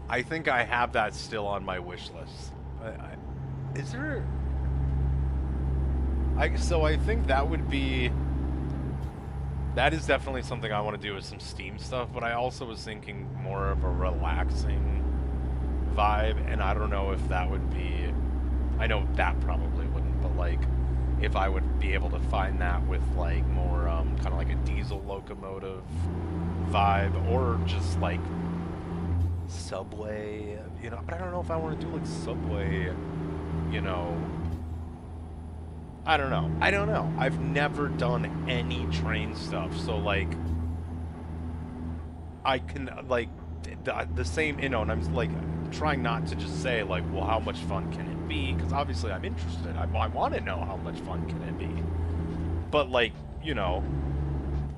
I think I have that still on my wish list. Is there... So I think that would be... That is definitely something I want to do with some Steam stuff, but I also was thinking more of a relaxing vibe, and I don't know if that would be... I know that probably wouldn't, but like, if I would be able to find that with like more kind of like a diesel locomotive vibe, or just like Subway, you know, but I don't know if I want to do like Subway, you know, I don't know. I don't know. I've never done any train stuff, so like I can like the same, you know, and I'm like trying not to just say like, well, how much fun can it be? Because obviously I'm interested. I want to know how much fun can it be. But like, you know,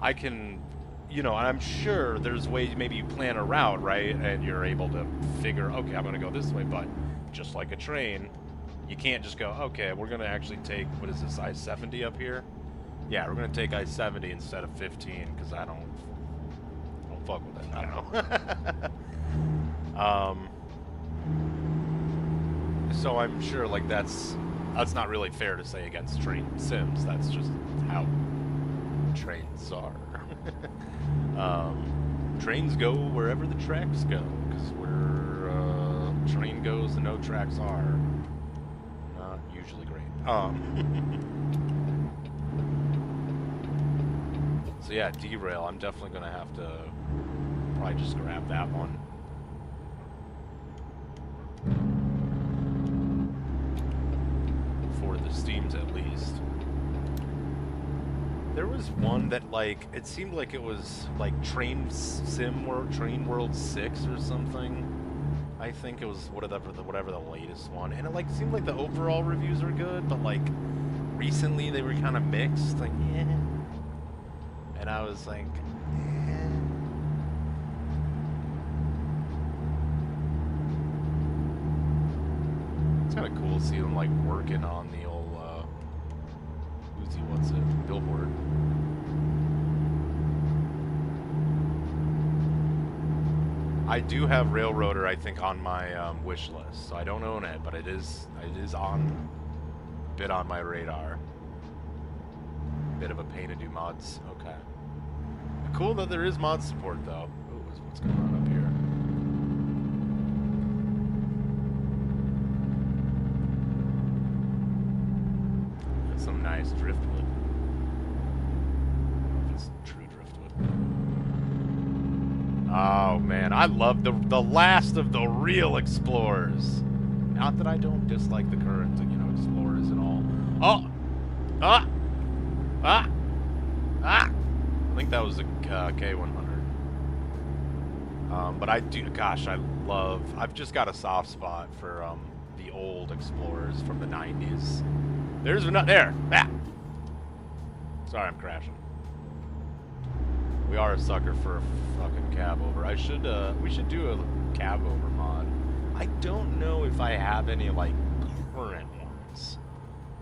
I can, you know, and I'm sure there's ways maybe you plan a route, right? And you're able to figure, okay, I'm going to go this way. But just like a train, you can't just go, okay, we're going to actually take, what is this, I-70 up here? Yeah, we're going to take I-70 instead of 15 because I don't fuck with it. I don't know. So I'm sure like that's not really fair to say against train sims. That's just how trains are. Trains go wherever the tracks go, because where train goes and no tracks are, not usually great. So yeah, derail. I'm definitely gonna have to probably just grab that one. For the Steams at least. There was one that like it seemed like it was like Train World 6 or something. I think it was whatever the latest one, and it like seemed like the overall reviews are good, but like recently they were kind of mixed, like yeah. And I was like, eh. It's kind of cool to see them like working on the old billboard. I do have Railroader, I think, on my wish list, so I don't own it, but it is on a bit on my radar. Bit of a pain to do mods. Okay. Cool that there is mod support though. Ooh, what's going on up here? That's some nice driftwood. I don't know if it's true driftwood. Oh man, I love the last of the real explorers. Not that I don't dislike the current, you know, explorers and all. Oh, ah. I think that was a K100. But I do, gosh, I've just got a soft spot for the old explorers from the 90s. There's a nut there. Ah. Sorry, I'm crashing. We are a sucker for a fucking cab over. We should do a cab over mod. I don't know if I have any like current ones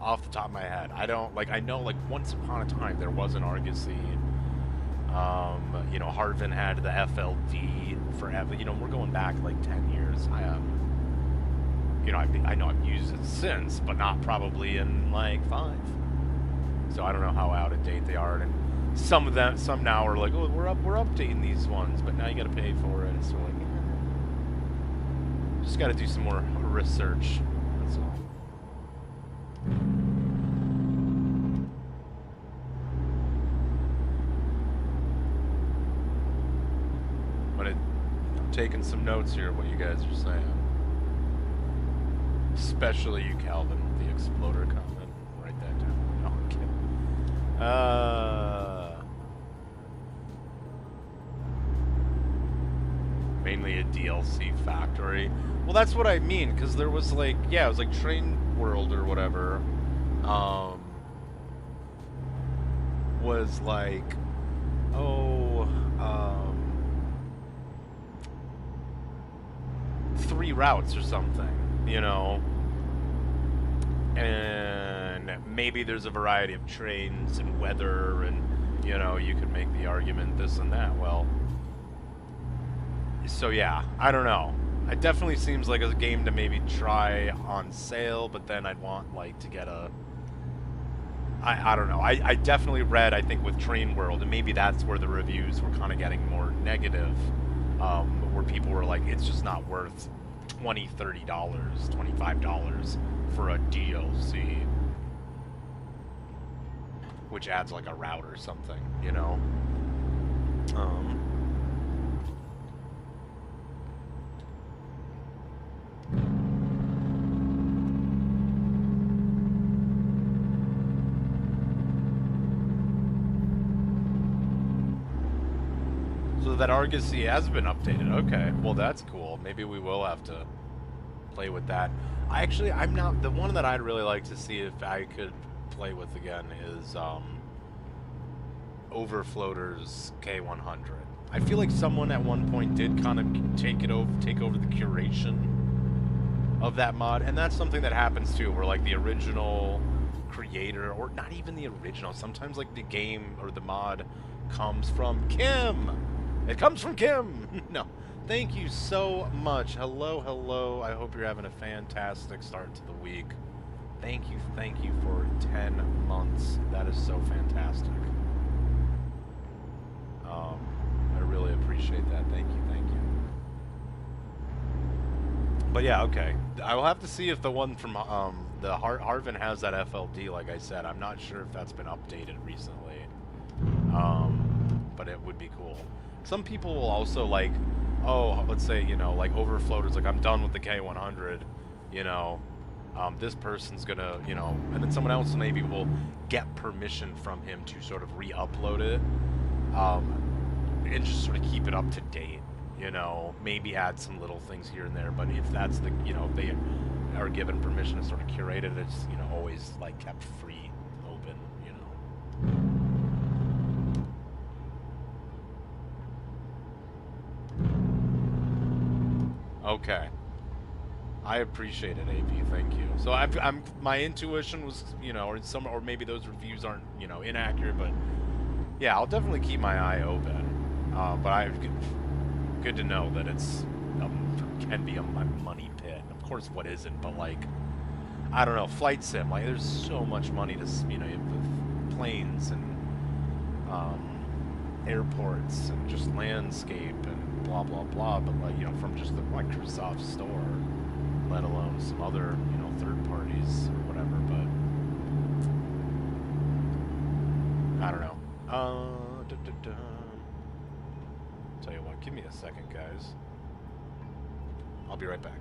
off the top of my head. I know like once upon a time there was an Argosy. You know, Harvin had the FLD forever. You know, we're going back like 10 years. You know, I know I've used it since, but not probably in like 5. So I don't know how out of date they are. And some now are like, oh, we're updating these ones, but now you got to pay for it. It's sort of like, just got to do some more research. That's all. I'm taking some notes here of what you guys are saying. Especially you, Calvin, with the exploder comment. Write that down. No, I'm kidding. Mainly a DLC factory. Well, that's what I mean, because there was like, yeah, it was like Train World or whatever. Was like, oh, 3 routes or something, you know, and maybe there's a variety of trains and weather, and you know, you could make the argument this and that. Well, so yeah, I don't know. It definitely seems like a game to maybe try on sale, but then I'd want like to get a, I don't know. I definitely read, I think, with Train World, and maybe that's where the reviews were kind of getting more negative, where people were like, it's just not worth $20, $30, $25 for a DLC, which adds like a route or something, you know? that Argosy has been updated. Okay, well that's cool. Maybe we will have to play with that. I'm not the one that I'd really like to see if I could play with again is Overfloater's K100. I feel like someone at one point did kind of take over the curation of that mod, and that's something that happens too, where like the original creator, or not even the original, sometimes like the game or the mod comes from Kim. It comes from Kim. No. Thank you so much. Hello, hello. I hope you're having a fantastic start to the week. Thank you for 10 months. That is so fantastic. I really appreciate that. Thank you. But yeah, okay. I will have to see if the one from the Harvin has that FLD. Like I said, I'm not sure if that's been updated recently. But it would be cool. Some people will also like, oh, let's say, you know, like Overfloaters, like I'm done with the K100, you know, this person's gonna, you know, and then someone else maybe will get permission from him to sort of re-upload it, and just sort of keep it up to date, you know, maybe add some little things here and there, but if that's the, you know, if they are given permission to sort of curate it, it's, you know, always like kept free, open, you know. Okay. I appreciate it, AP. Thank you. So my intuition was, you know, or maybe those reviews aren't, you know, inaccurate, but yeah, I'll definitely keep my eye open. But good to know that it's can be a money pit. Of course, what isn't? But like, I don't know, flight sim. Like, there's so much money to, you know, with planes and airports and just landscape and blah blah blah. But like, you know, from just the Microsoft store, let alone some other, you know, third parties or whatever. But I don't know. Tell you what, give me a second, guys. I'll be right back.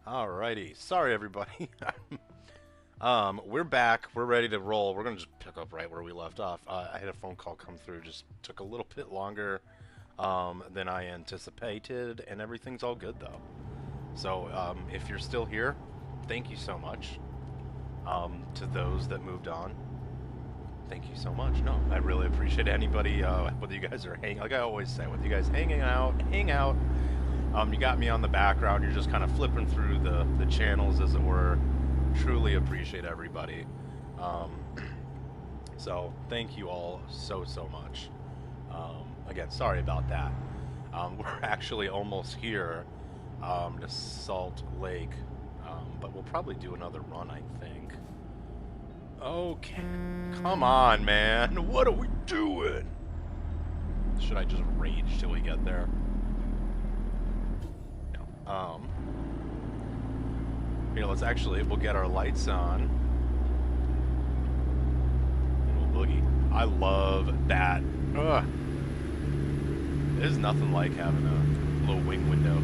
Alrighty. Sorry, everybody. We're back. We're ready to roll. We're gonna just pick up right where we left off. I had a phone call come through. Just took a little bit longer than I anticipated, and everything's all good though. So if you're still here, thank you so much. To those that moved on, thank you so much. No, I really appreciate anybody. Whether you guys are hanging, like I always say, whether you guys hang out. You got me on the background. You're just kind of flipping through the channels, as it were. Truly appreciate everybody. So thank you all so much. Again, sorry about that. We're actually almost here to Salt Lake, but we'll probably do another run, I think. Okay, come on, man. What are we doing? Should I just rage till we get there? No. Here, we'll get our lights on. And we'll boogie. I love that. Ugh. There's nothing like having a little wing window.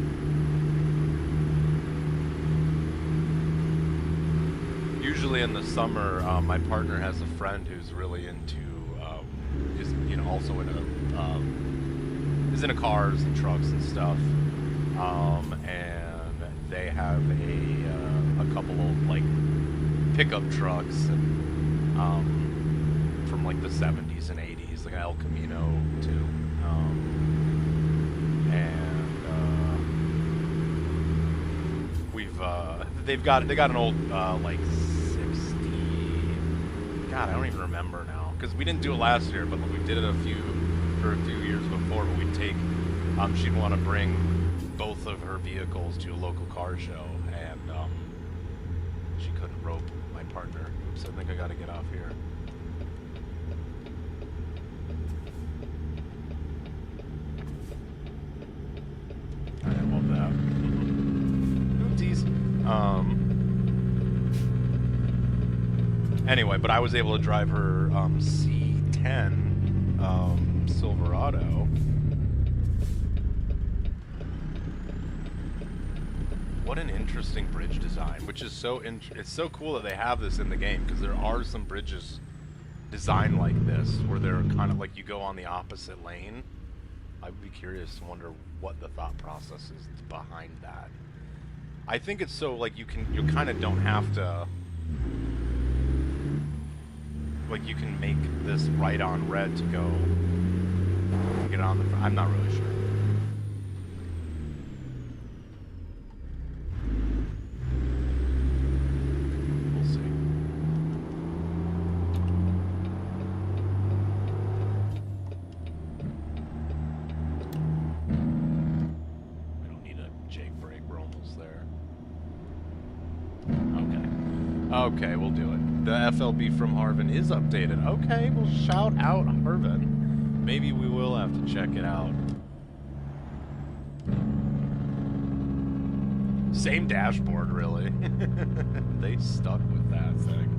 Usually in the summer, my partner has a friend who's really into, is also in cars and trucks and stuff, and they have a couple of like pickup trucks and from like the 70s and 80s, like El Camino too, and they got an old like 60. God, I don't even remember now because we didn't do it last year, but we did it for a few years before. But we'd take, she'd want to bring both of her vehicles to a local car show, and she couldn't rope my partner. So I think I got to get off here. I love that. Oopsies. Anyway, but I was able to drive her C10 Silverado. What an interesting bridge design, which is it's so cool that they have this in the game, because there are some bridges designed like this where they're kind of like you go on the opposite lane. I would be curious to wonder what the thought process is behind that. I think it's so like you kind of don't have to, like you can make this right on red to go get on the front. I'm not really sure. We'll see. We don't need a Jake brake. We're almost there. Okay, we'll do it. The FLB from Harvin is updated. Okay, well, shout out Harvin. Maybe we will have to check it out. Same dashboard, really. They stuck with that thing.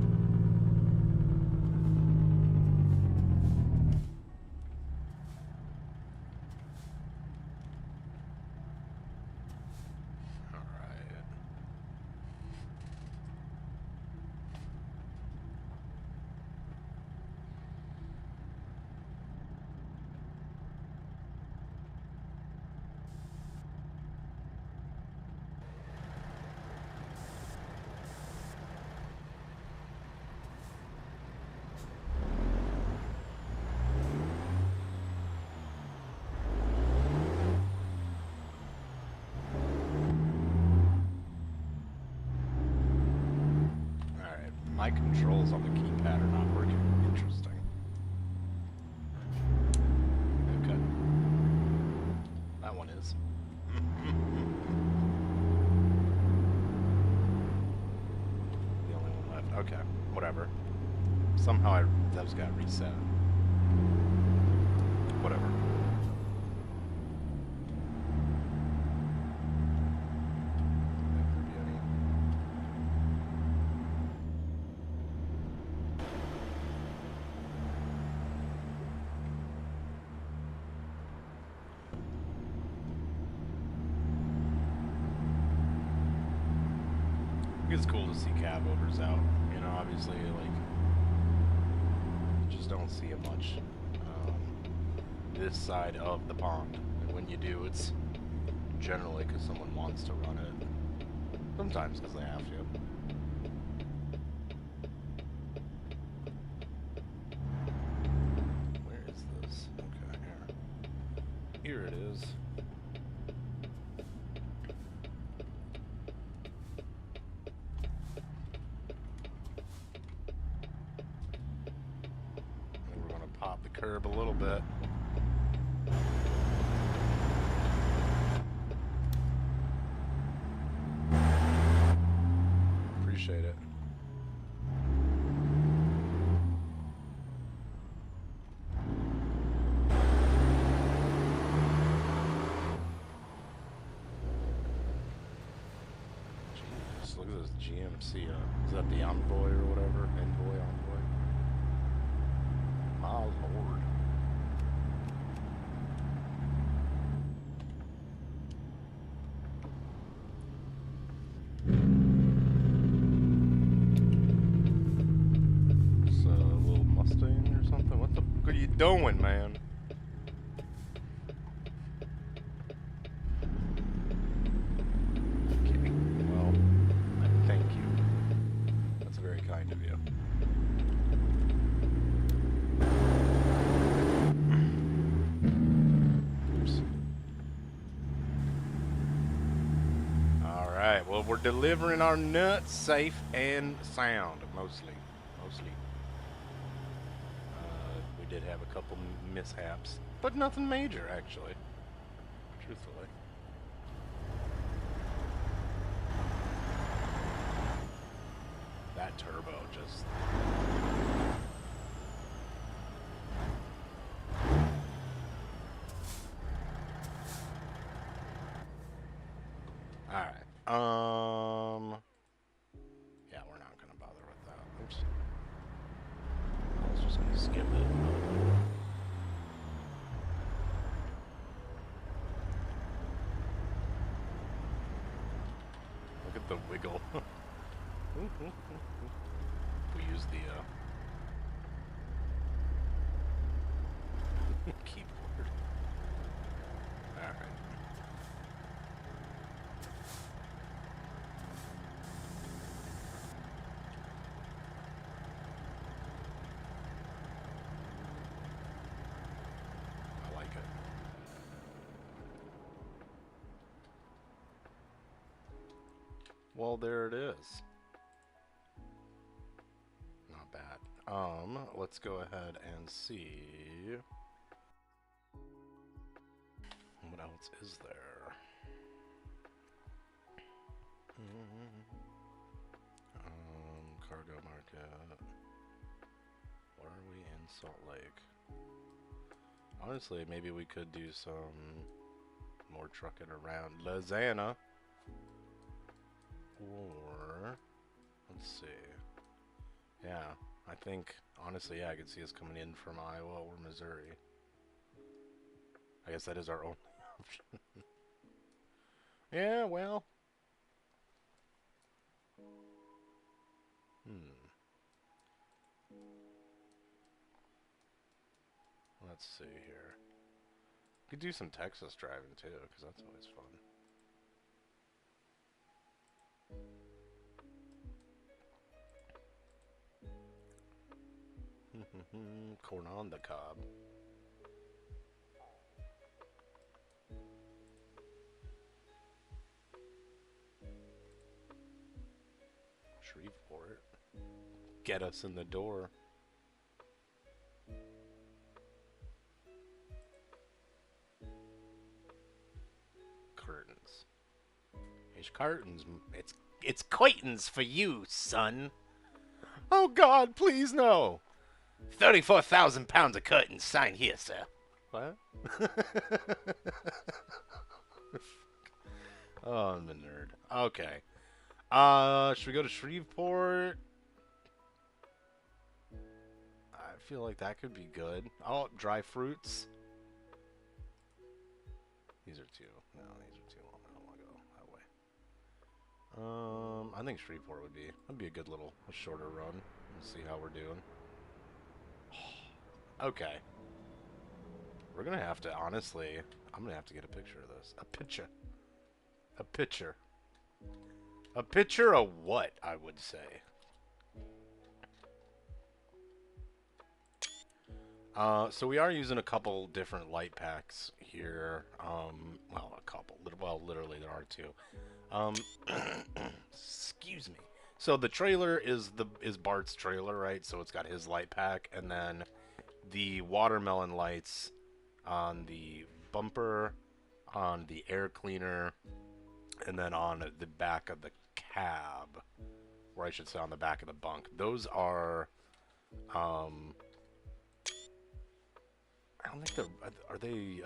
My controls on the keypad are not working. Interesting. Okay. That one is. The only one left. Okay. Whatever. Somehow those got reset. Whatever. It's cool to see cab overs out. You know, obviously, like, you just don't see it much this side of the pond. And when you do, it's generally because someone wants to run it. Sometimes because they have to. Where is this? Okay, here. Here it is. And we're going to pop the curb a little bit. Appreciate it. Jeez, look at this GMC. Is that the Envoy or whatever? Envoy. My lord. It's a little Mustang or something? What the fuck are you doing, man? Okay. Well, thank you. That's very kind of you. Oops. Alright, well, we're delivering our nuts safe and sound, mostly. We did have a couple mishaps, but nothing major, actually, truthfully. That turbo just... Alright, yeah, we're not gonna bother with that. Oops. I was just gonna skip it. Look at the wiggle. We use the keyboard. Alright. I like it. Well, there it is. Not bad. Let's go ahead and see what else is there. Cargo market. Where are we in Salt Lake? Honestly, maybe we could do some more trucking around Louisiana. Or, let's see. Yeah, I think, honestly, yeah, I could see us coming in from Iowa or Missouri. I guess that is our only option. Yeah, well. Let's see here. Could do some Texas driving too, because that's always fun. Corn on the cob. Shreveport. Get us in the door. Curtains. It's curtains. It's curtains for you, son. Oh God, please no. 34,000 pounds of curtains. Sign here, sir. What? Oh, I'm a nerd. Okay. Should we go to Shreveport? I feel like that could be good. Oh, dry fruits. These are too. No, these are too long. I don't want to go that way. I think Shreveport would be a good little a shorter run. Let's see how we're doing. Okay. We're gonna have to, honestly, I'm gonna have to get a picture of this. A picture. A picture. A picture of what, I would say. So we are using a couple different light packs here. Well, a couple. Well, literally there are two. Excuse me. So the trailer is Bart's trailer, right? So it's got his light pack, and then the watermelon lights on the bumper, on the air cleaner, and then on the back of the cab, or I should say on the back of the bunk. Those are, I don't think are they,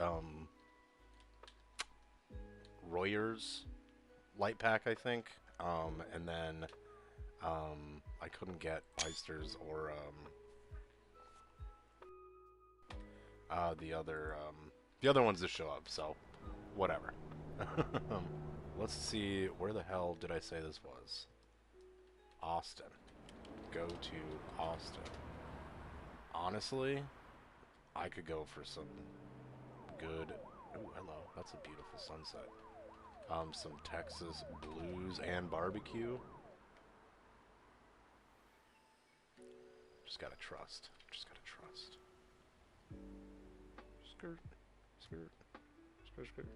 Royers light pack, I think. And then, I couldn't get Eisters or, the other ones that show up, so whatever. Let's see, where the hell did I say this was? Austin. Go to Austin. Honestly, I could go for some good... Ooh, hello. That's a beautiful sunset. Some Texas blues and barbecue. Just gotta trust. Just gotta trust. Skirt. Skirt. Skirt, skirt.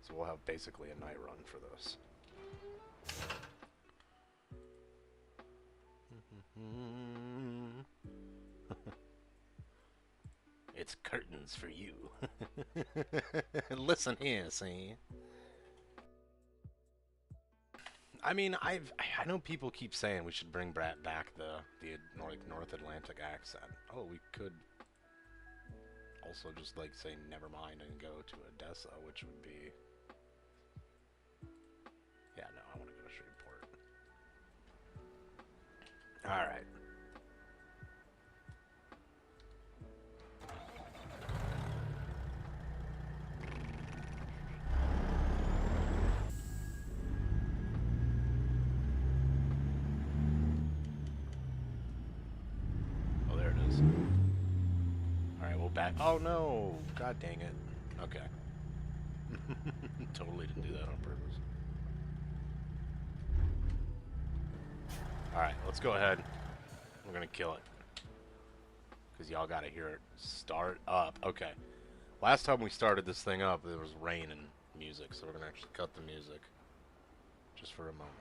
So we'll have basically a night run for this. It's curtains for you. Listen here, see? I mean, I know people keep saying we should bring back the North Atlantic accent. Oh, we could also just like say never mind and go to Odessa, which would be... Yeah, no, I want to go to Shreveport. Alright. Oh, there it is. Alright, we'll back... Oh, no! God dang it. Okay. Totally didn't do that on purpose. Alright, let's go ahead. We're gonna kill it. Because y'all gotta hear it start up. Okay. Last time we started this thing up, there was rain and music, so we're gonna actually cut the music. Just for a moment.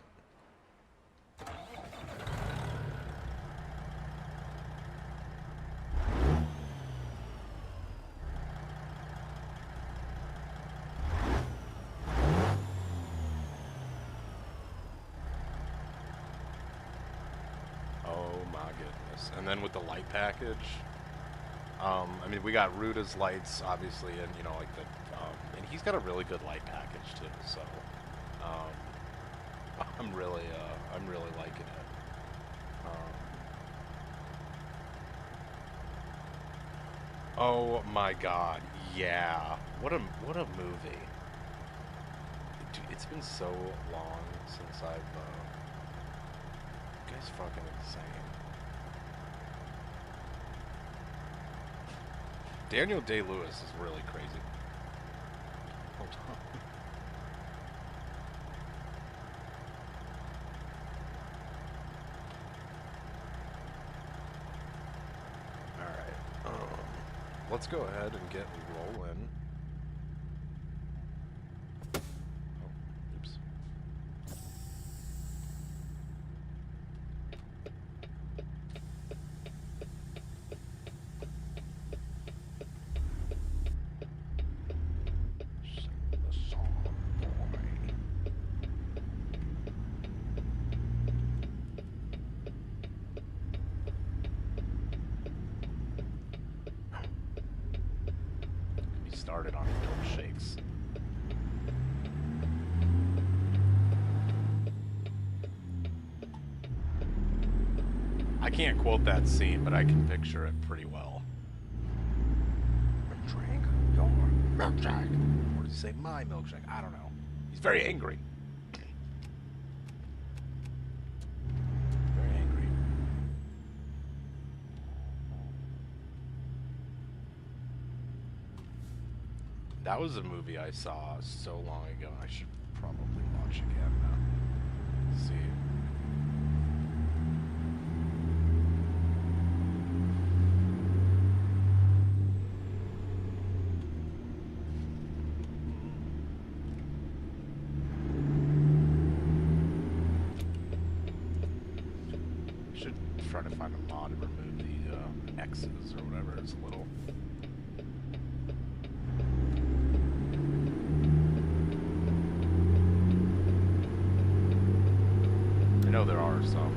And then with the light package, I mean, we got Ruda's lights, obviously, and, you know, like the, and he's got a really good light package, too, so, I'm really liking it. Oh my god, yeah, what a movie. Dude, it's been so long since I've, you guys fucking insane. Daniel Day-Lewis is really crazy. Hold on. Alright, let's go ahead and get rolling. Oh, oops. Started on dope shakes. I can't quote that scene, but I can picture it pretty well. Drink your milkshake. Or does he say my milkshake? I don't know. He's very angry. That was a movie I saw so long ago. I should probably watch again now. Let's see. Should try to find a mod and remove the X's or whatever. It's a little. I know there are some.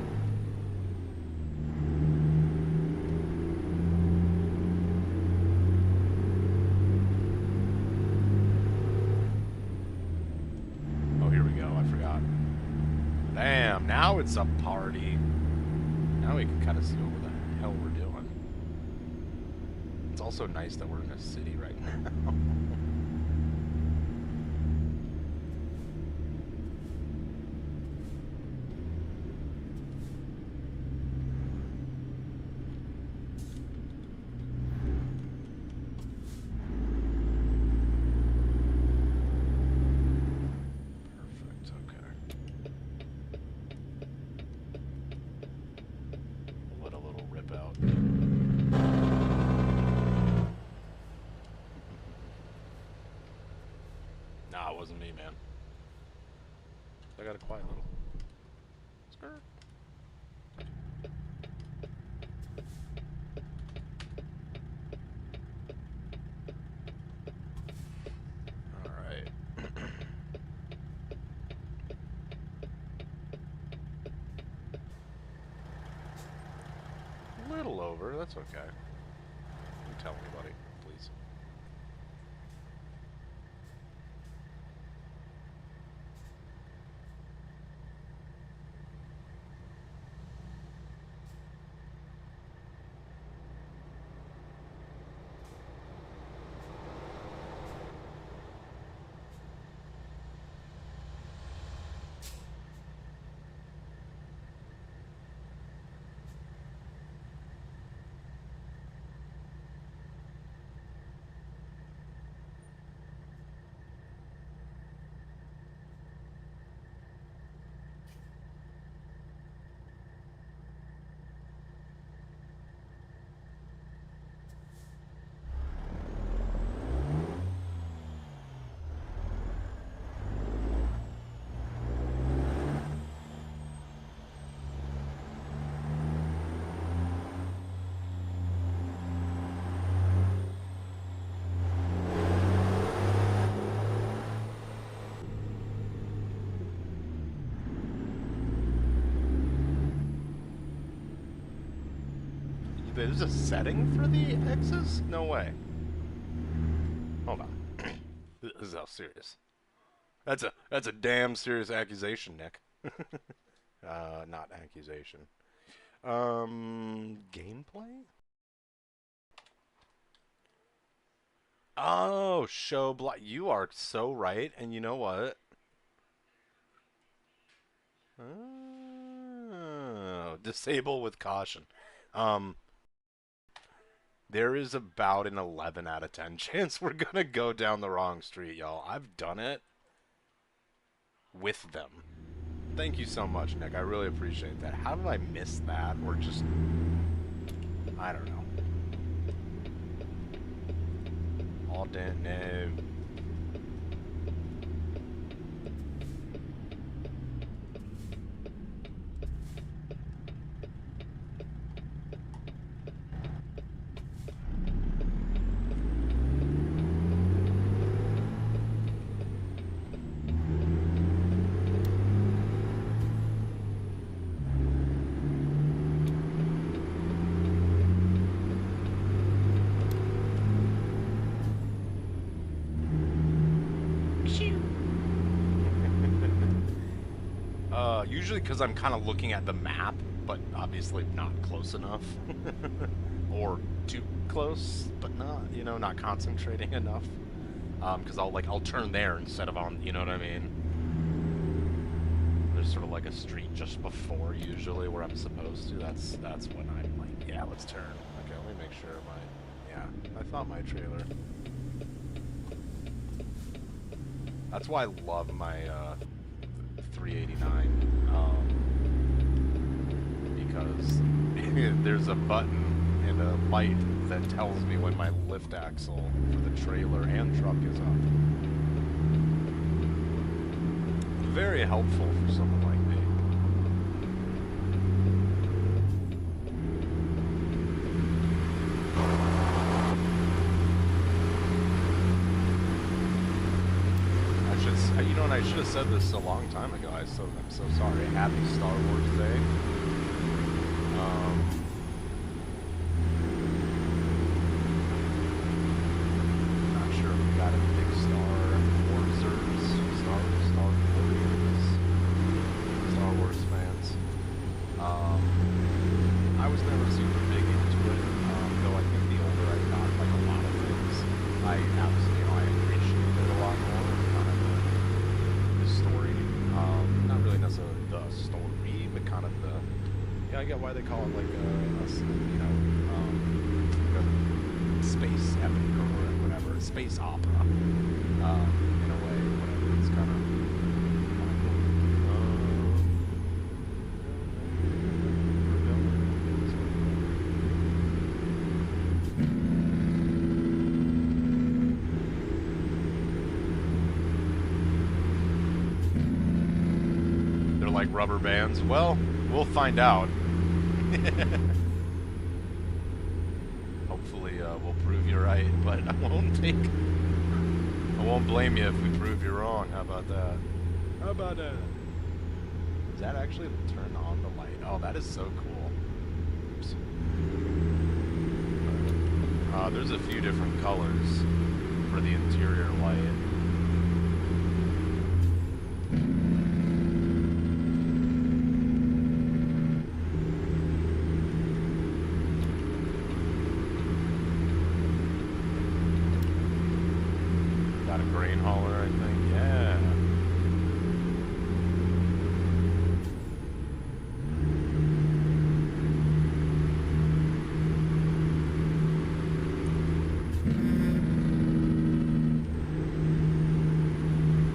Oh, here we go. I forgot. Damn, now it's a party. Now we can kind of see what the hell we're doing. It's also nice that we're in a city right now. Nah, it wasn't me, man. I got a quiet little skirt. Alright. A little over, that's okay. Don't tell anybody, please. There's a setting for the X's? No way. Hold on. This is how serious. That's a damn serious accusation, Nick. Not accusation. Gameplay? Oh, show block. You are so right, and you know what? Oh, disable with caution. There is about an 11 out of 10 chance we're gonna go down the wrong street, y'all. I've done it with them. Thank you so much, Nick. I really appreciate that. How did I miss that? Or just... I don't know. All didn't know. Usually because I'm kind of looking at the map, but obviously not close enough. Or too close, but not, you know, not concentrating enough. Because I'll turn there instead of on, you know what I mean? There's sort of like a street just before usually where I'm supposed to. That's when I'm like, yeah, let's turn. Okay, let me make sure my, yeah, I thought my trailer. That's why I love my 389, because there's a button and a light that tells me when my lift axle for the trailer and truck is up. Very helpful for someone like me. You know, and I should have said this a long time ago. I'm so sorry. Happy Star Wars Day. Not sure if we got any big Star Warsers, Star Warriors, Star Wars fans. I was never super big into it, though I think the older I got, like a lot of things, I absolutely, you know, I appreciated it a lot more. Story, not really necessarily the story, but kind of the, yeah, I get why they call it like a you know, like a space epic or whatever, space opera, in a way, whatever, it's kind of like rubber bands. Well, we'll find out. Hopefully, we'll prove you right, but I won't blame you if we prove you wrong. How about that? How about that? Does that actually turn on the light? Oh, that is so cool. Oops. There's a few different colors for the interior light. Grain hauler, I think. Yeah.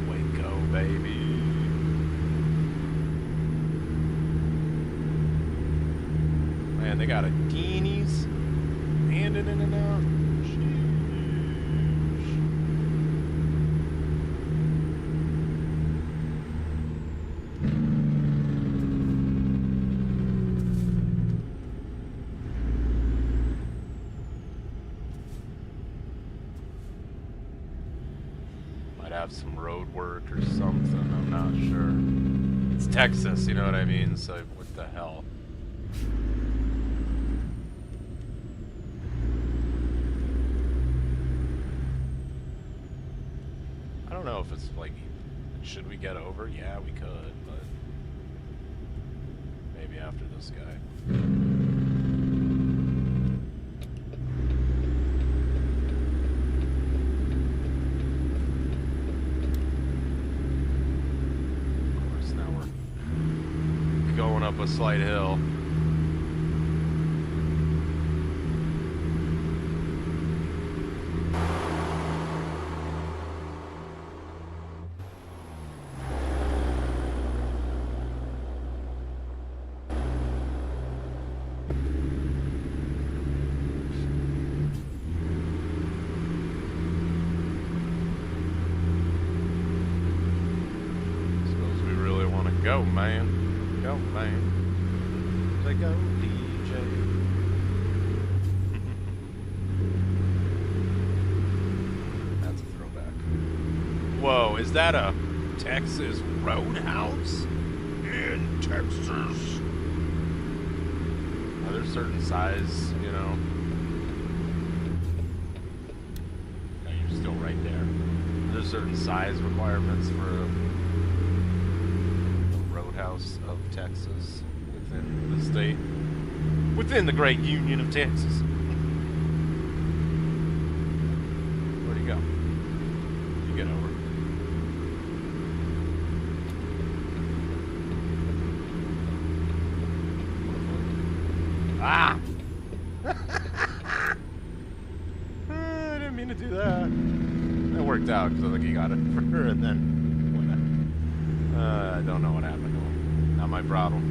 Waco, baby. Man, they got a Deenies handing in and out. Have some road work or something, I'm not sure. It's Texas, you know what I mean? So what the hell? I don't know if it's like, should we get over? Yeah, we could, but maybe after this guy. Going up a slight hill. Suppose we really want to go, man. Go, man. Say go, DJ. That's a throwback. Whoa, is that a Texas Roadhouse? In Texas. Are there certain size, you know? No, you're still right there. Are there certain size requirements for a Roadhouse of Texas within the state, within the great Union of Texas? Where'd he go? You get over. Ah! I didn't mean to do that. That worked out because I think he got it for her, and then not my problem.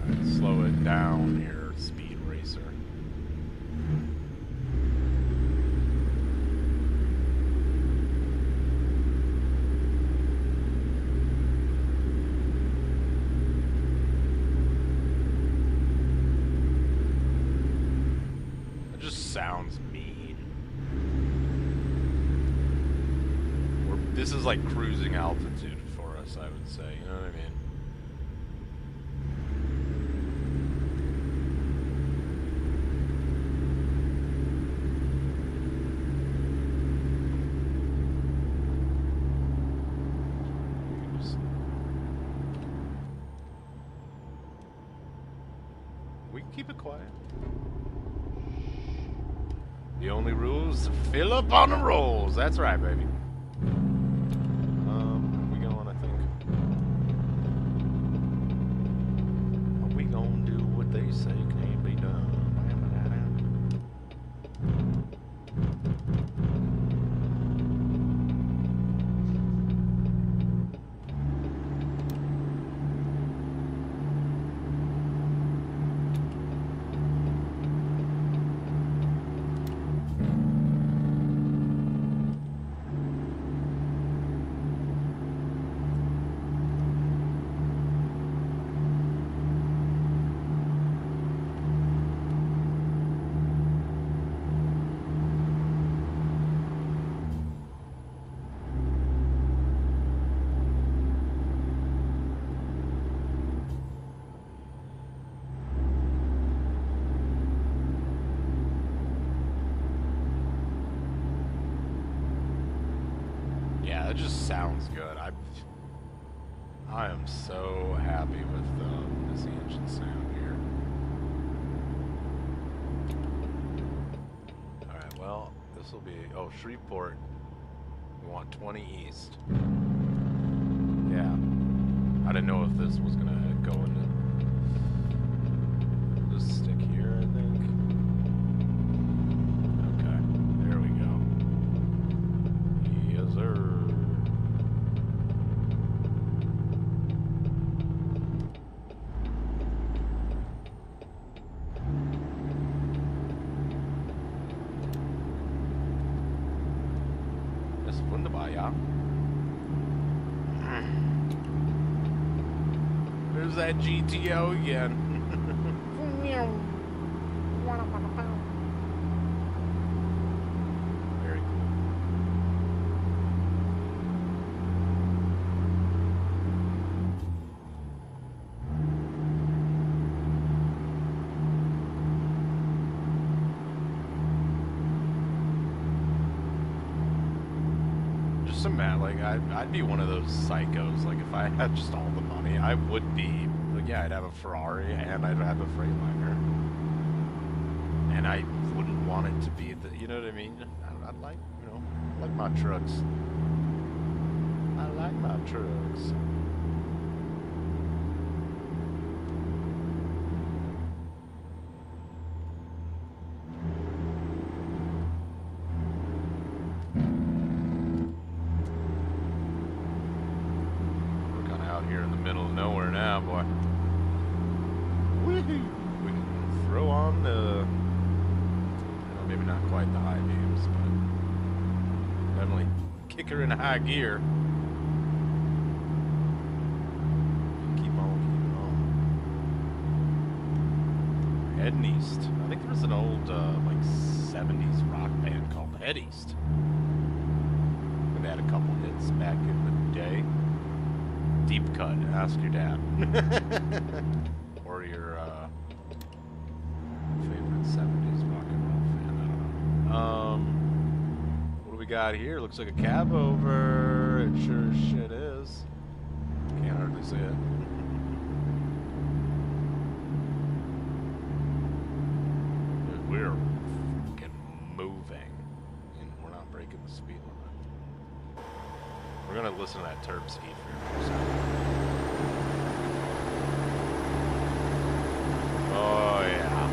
Alright, slow it down here, Speed Racer. It just sounds mean. This is like cruising altitude for us, I would say, you know what I mean? We can keep it quiet. The only rule is to fill up on the rolls. That's right, baby. We going, I think. Are we gonna do what they say can't be done? Yeah, it just sounds good. I am so happy with this engine sound here. Alright, well, this will be... Oh, Shreveport. We want 20 east. Yeah. I didn't know if this was going to go into... This stick here, I think. Okay, there we go. Yes, sir. Wunderbar, ja. There's that GTO again. Very cool. Just imagine, like, I'd be one of those psychos. Like, if I had just all the money, I would be. Like, yeah, I'd have a Ferrari and I'd have a Freightliner. And I wouldn't want it to be the, you know what I mean? I'd like, you know, I like my trucks. I like my trucks. We're kind of out here in the middle of nowhere now, boy. Woohoo! We can throw on the... Maybe not quite the high beams, but definitely kick her in high gear. Keep on keeping on. Heading east. I think there was an old, like, 70s rock band called Head East. They had a couple hits back in the day. Deep Cut, ask your dad. Or your, favorite 70s rock and roll fan. What do we got here? Looks like a cab over. It sure as shit is. Can't hardly see it. Dude, we're fucking moving. And we're not breaking the speed limit. We're gonna listen to that turb ski for a second. Oh, yeah.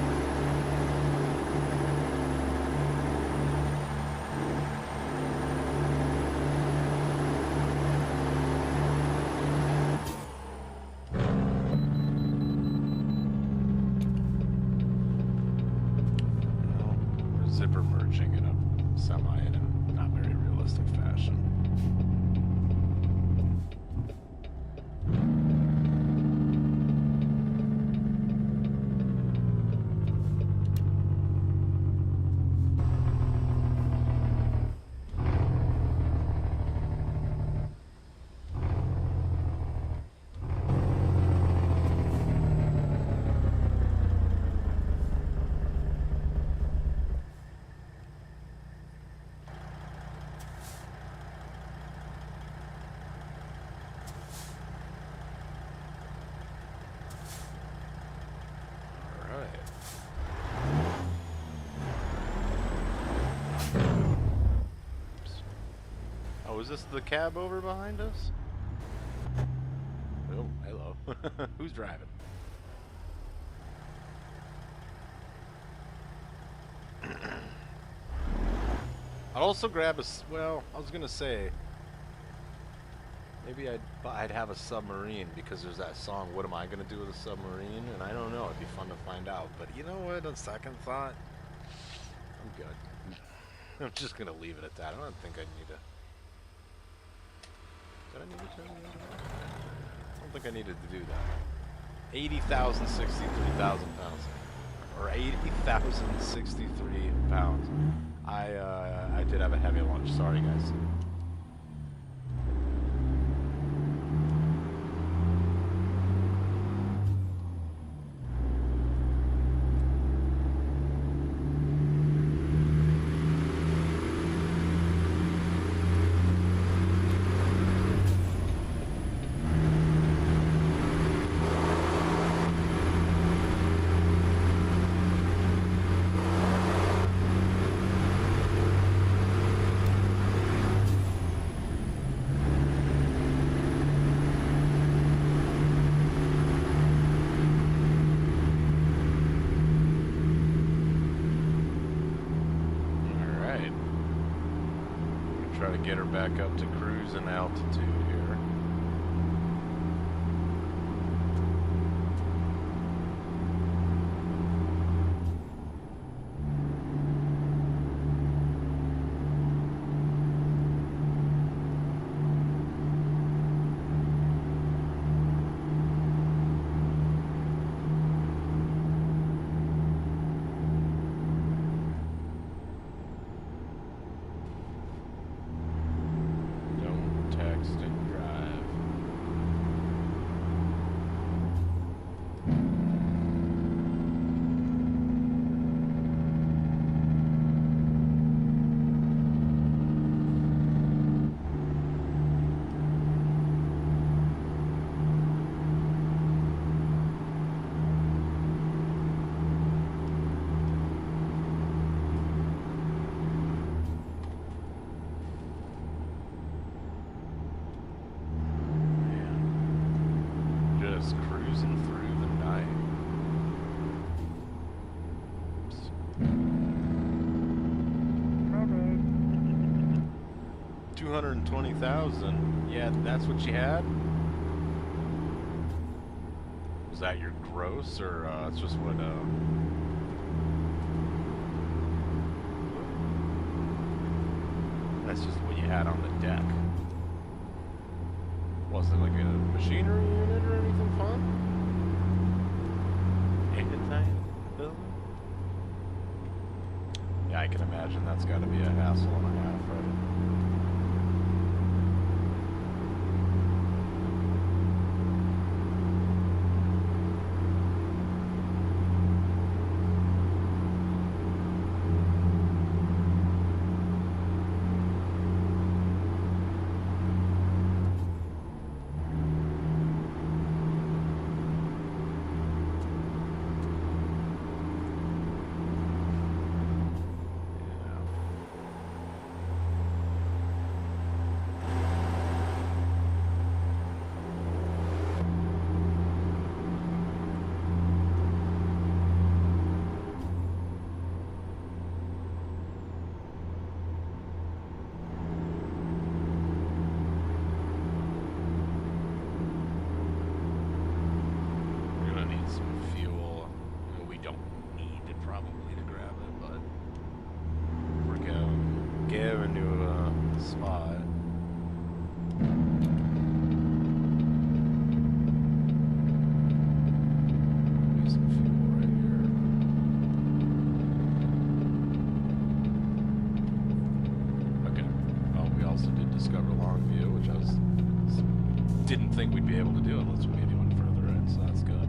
Oh, is this the cab over behind us? Oh, hello. Who's driving? I'd also grab a... Well, I was gonna say... Maybe I'd have a submarine, because there's that song, What Am I Gonna Do With a Submarine? And I don't know, it'd be fun to find out. But you know what, on second thought, I'm good. I'm just gonna leave it at that. I don't think I need to... Did I need to turn the engine off? I don't think I needed to do that. 80,000, 63,000 pounds. Or 80,063 pounds. I did have a heavy lunch. Sorry, guys. Try to get her back up to cruising altitude here. Cruising through the night. Oops. 220,000. Yeah, that's what you had? Was that your gross, or that's just what, that's just what you had on the deck. Was it like a machinery unit or anything fun? Yeah, I can imagine that's got to be a hassle and a half, right? Didn't think we'd be able to do unless we maybe went further in, so that's good.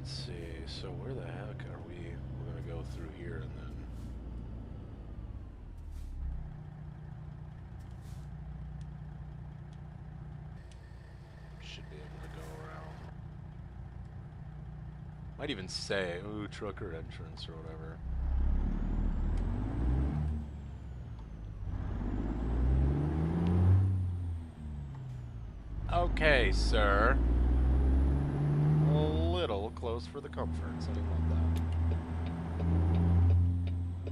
Let's see. So where the heck are we? We're gonna go through here and then. Should be able to go around. Might even say, ooh, trucker entrance or whatever. Okay, sir. A little close for the comforts. I didn't like that.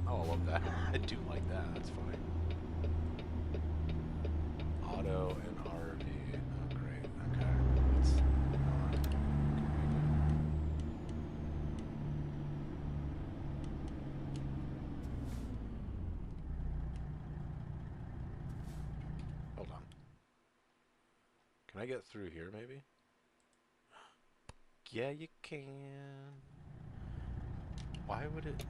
Oh, I love that. I do like that. That's funny. Auto and RV. Oh, great. Okay. Let's not. Hold on. Can I get through here, maybe? Yeah, you can. Why would it?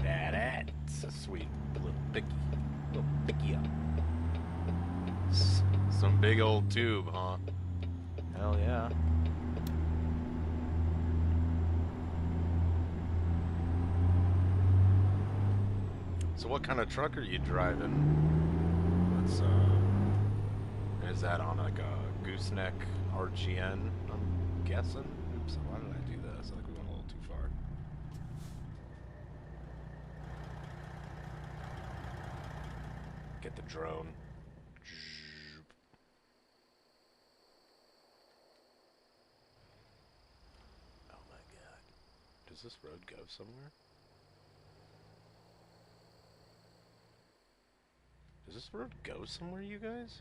That's a sweet little picky up. Some big old tube, huh? Hell yeah. So what kind of truck are you driving? What's is that on like a gooseneck RGN? I'm guessing. Oops, why did I do this? I think we went a little too far. Get the drone. Oh my god. Does this road go somewhere? Does this road go somewhere, you guys?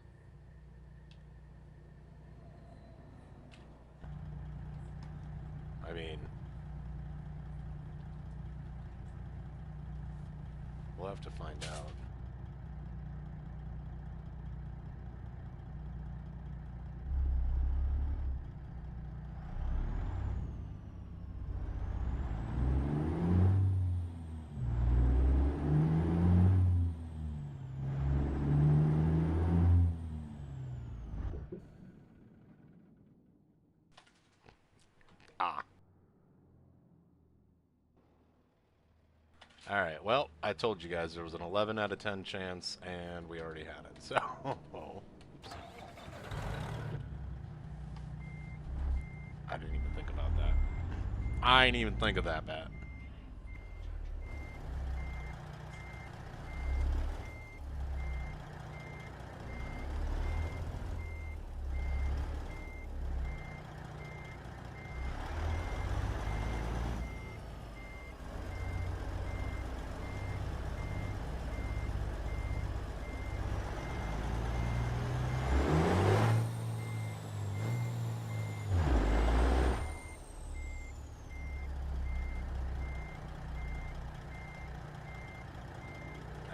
I mean, we'll have to find out. Ah. Alright, well, I told you guys there was an 11 out of 10 chance, and we already had it, so... Oops. I didn't even think about that. I didn't even think of that, Pat.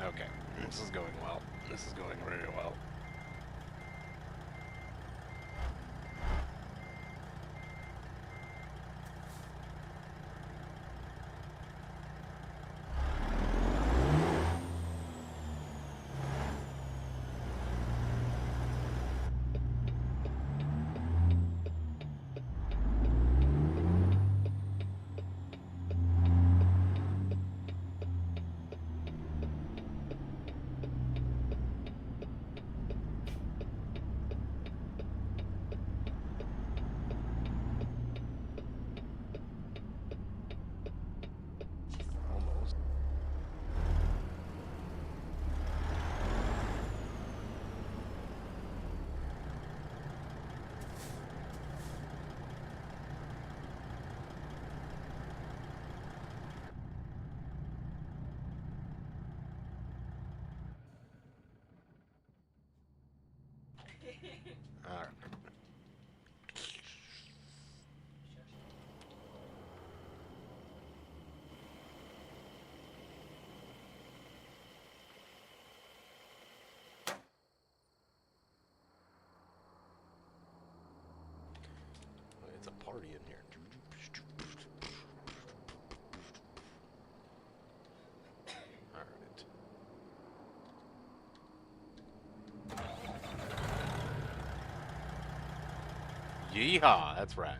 Okay, this is going well. This is going very well. Almost. Alright. It's a party in here. Alright. Yeehaw, that's right.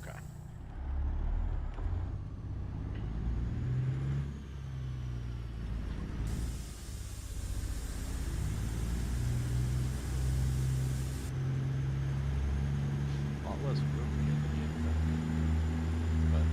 Okay. A lot less room to get the thing. But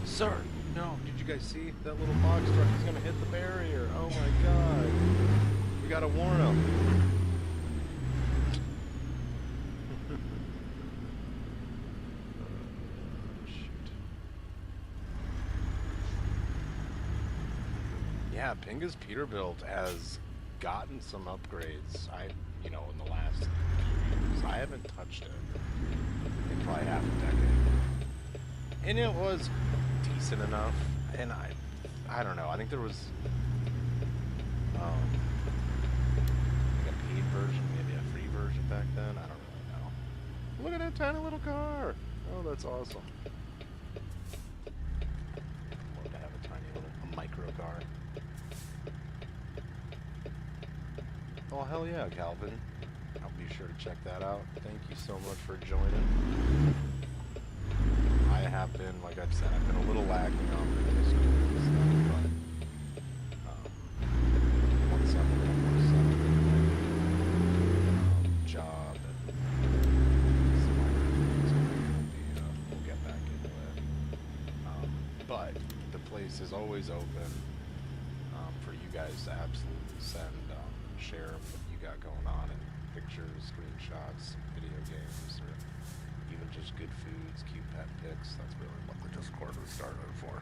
sir, no, did you guys see that little box truck is gonna hit the barrier? Oh my god. We gotta warn him. Shoot. Yeah, Pinga's Peterbilt has gotten some upgrades. In the last few years, I haven't touched it in probably half a decade. And it was decent enough, and I don't know, I think there was like a paid version, maybe a free version back then, I don't really know. Look at that tiny little car! Oh, that's awesome. I'd love to have a tiny little micro car. Oh, hell yeah, Calvin. I'll be sure to check that out. Thank you so much for joining. I have been, like I've said, I've been a little lacking on the Discord and stuff, but once I'm a little more settled in my job and some minor things, we'll get back into it. But the place is always open for you guys to absolutely send, share what you got going on, and pictures, screenshots, video games, or even just good foods, cute pet pics. That's really what the Discord was started for.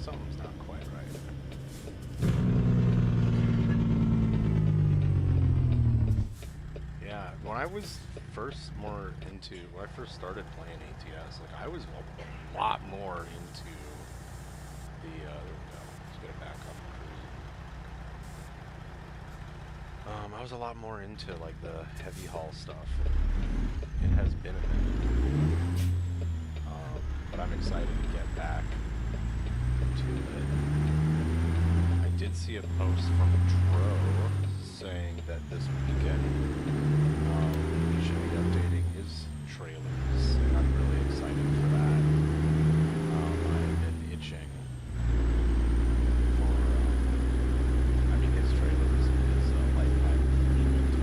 Something's not quite right. Yeah, when I was when I first started playing ATS, like I was a lot more into the, let's get it back up. I was a lot more into like the heavy haul stuff. It has been a minute. But I'm excited to get back to it. I did see a post from Dro saying that this weekend he should be updating his trailers, and I'm really excited for that. I've been itching for, his trailers is lifetime agreement to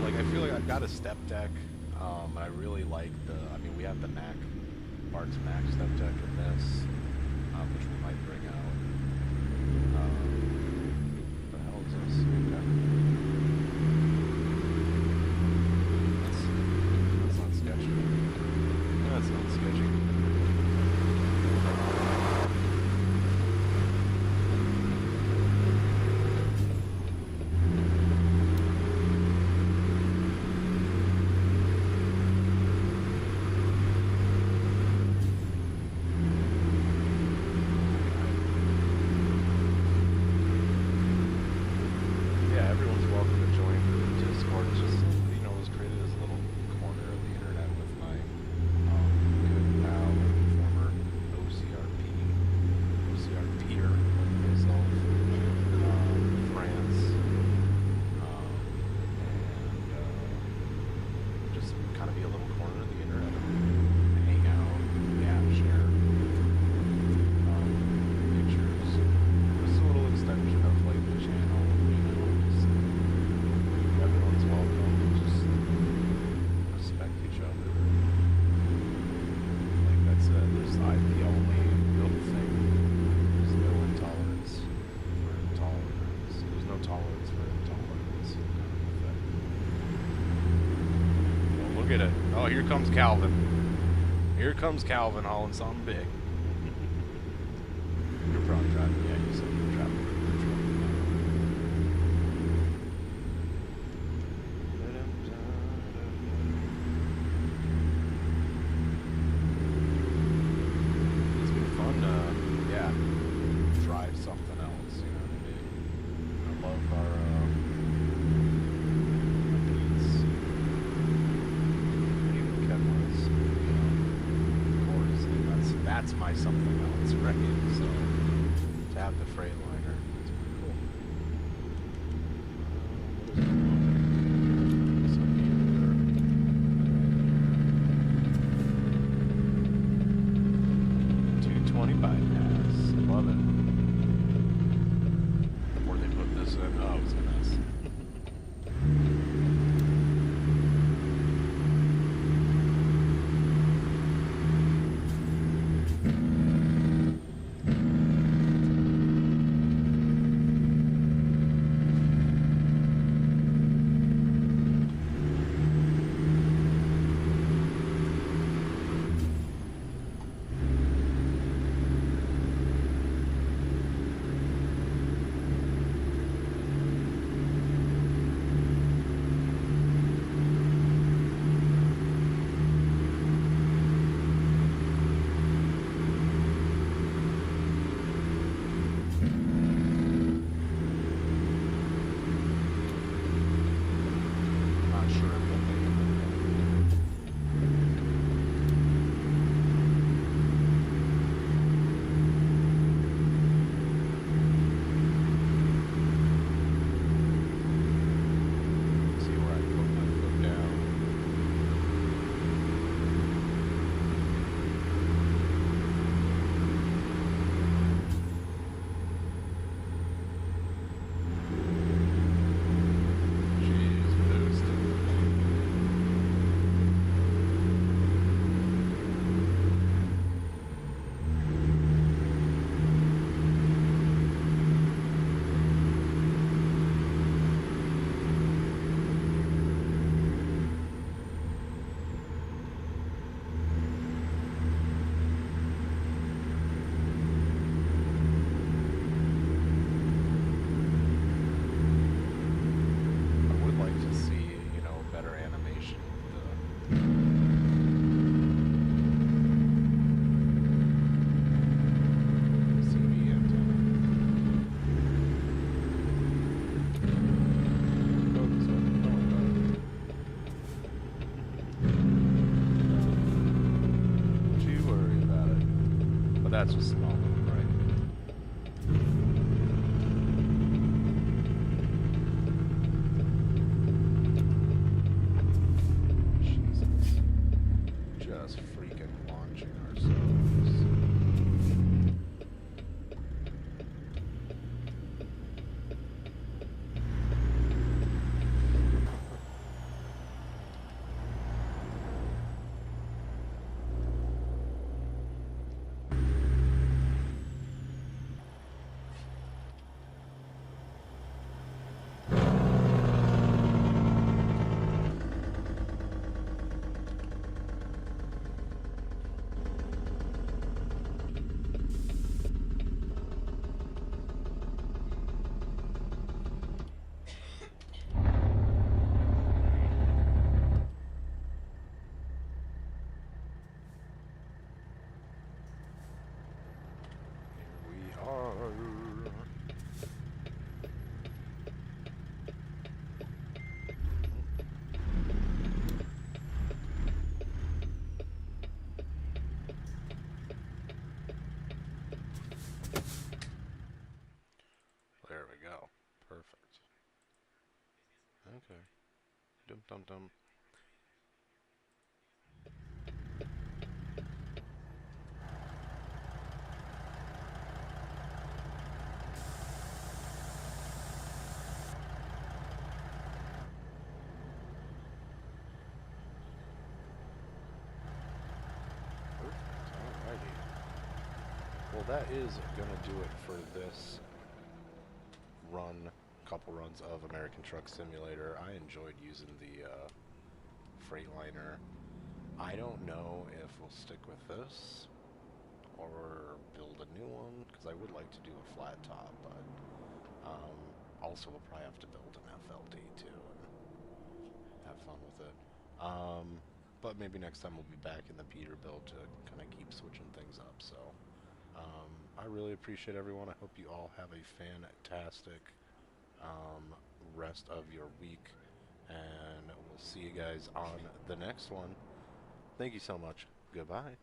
like, I feel like I've got a step deck. And I really like we have the Mac, Bart's Mac step deck in this, which we might bring out. What the hell is this? Okay. That's not sketchy. That's not sketchy. Look at it. Oh, here comes Calvin. Here comes Calvin hauling something big. You're probably driving. Yeah, you said you're driving. It's been fun to, yeah, drive something else, you know what I mean? I love our, beats. Even Kenworths, you know, of course, that's my something else, right? So, to have the Freightliner, it's pretty cool. What is it? Some here. 220 bypass. Love it. Where they put this in? Oh, it's a mess. Not sure if they'll make it. See where I put my foot down. Jeez, boosted. I would like to see, you know, better animation with the CV antenna. Go this way. Don't worry about it. Don't you worry about it. But that's just small, right? Jesus. Just freaking launching ourselves. Here we are. There we go. Perfect. Okay. Dum dum dum. Alrighty. Well, that is gonna do it for this run, couple runs of American Truck Simulator. I enjoyed using the Freightliner. I don't know if we'll stick with this or build a new one, because I would like to do a flat top, but also we'll probably have to build an FLD too and have fun with it. But maybe next time we'll be back in the Peterbilt to kind of keep switching things up. So I really appreciate everyone. I hope you all have a fantastic rest of your week, and we'll see you guys on the next one. Thank you so much. Goodbye.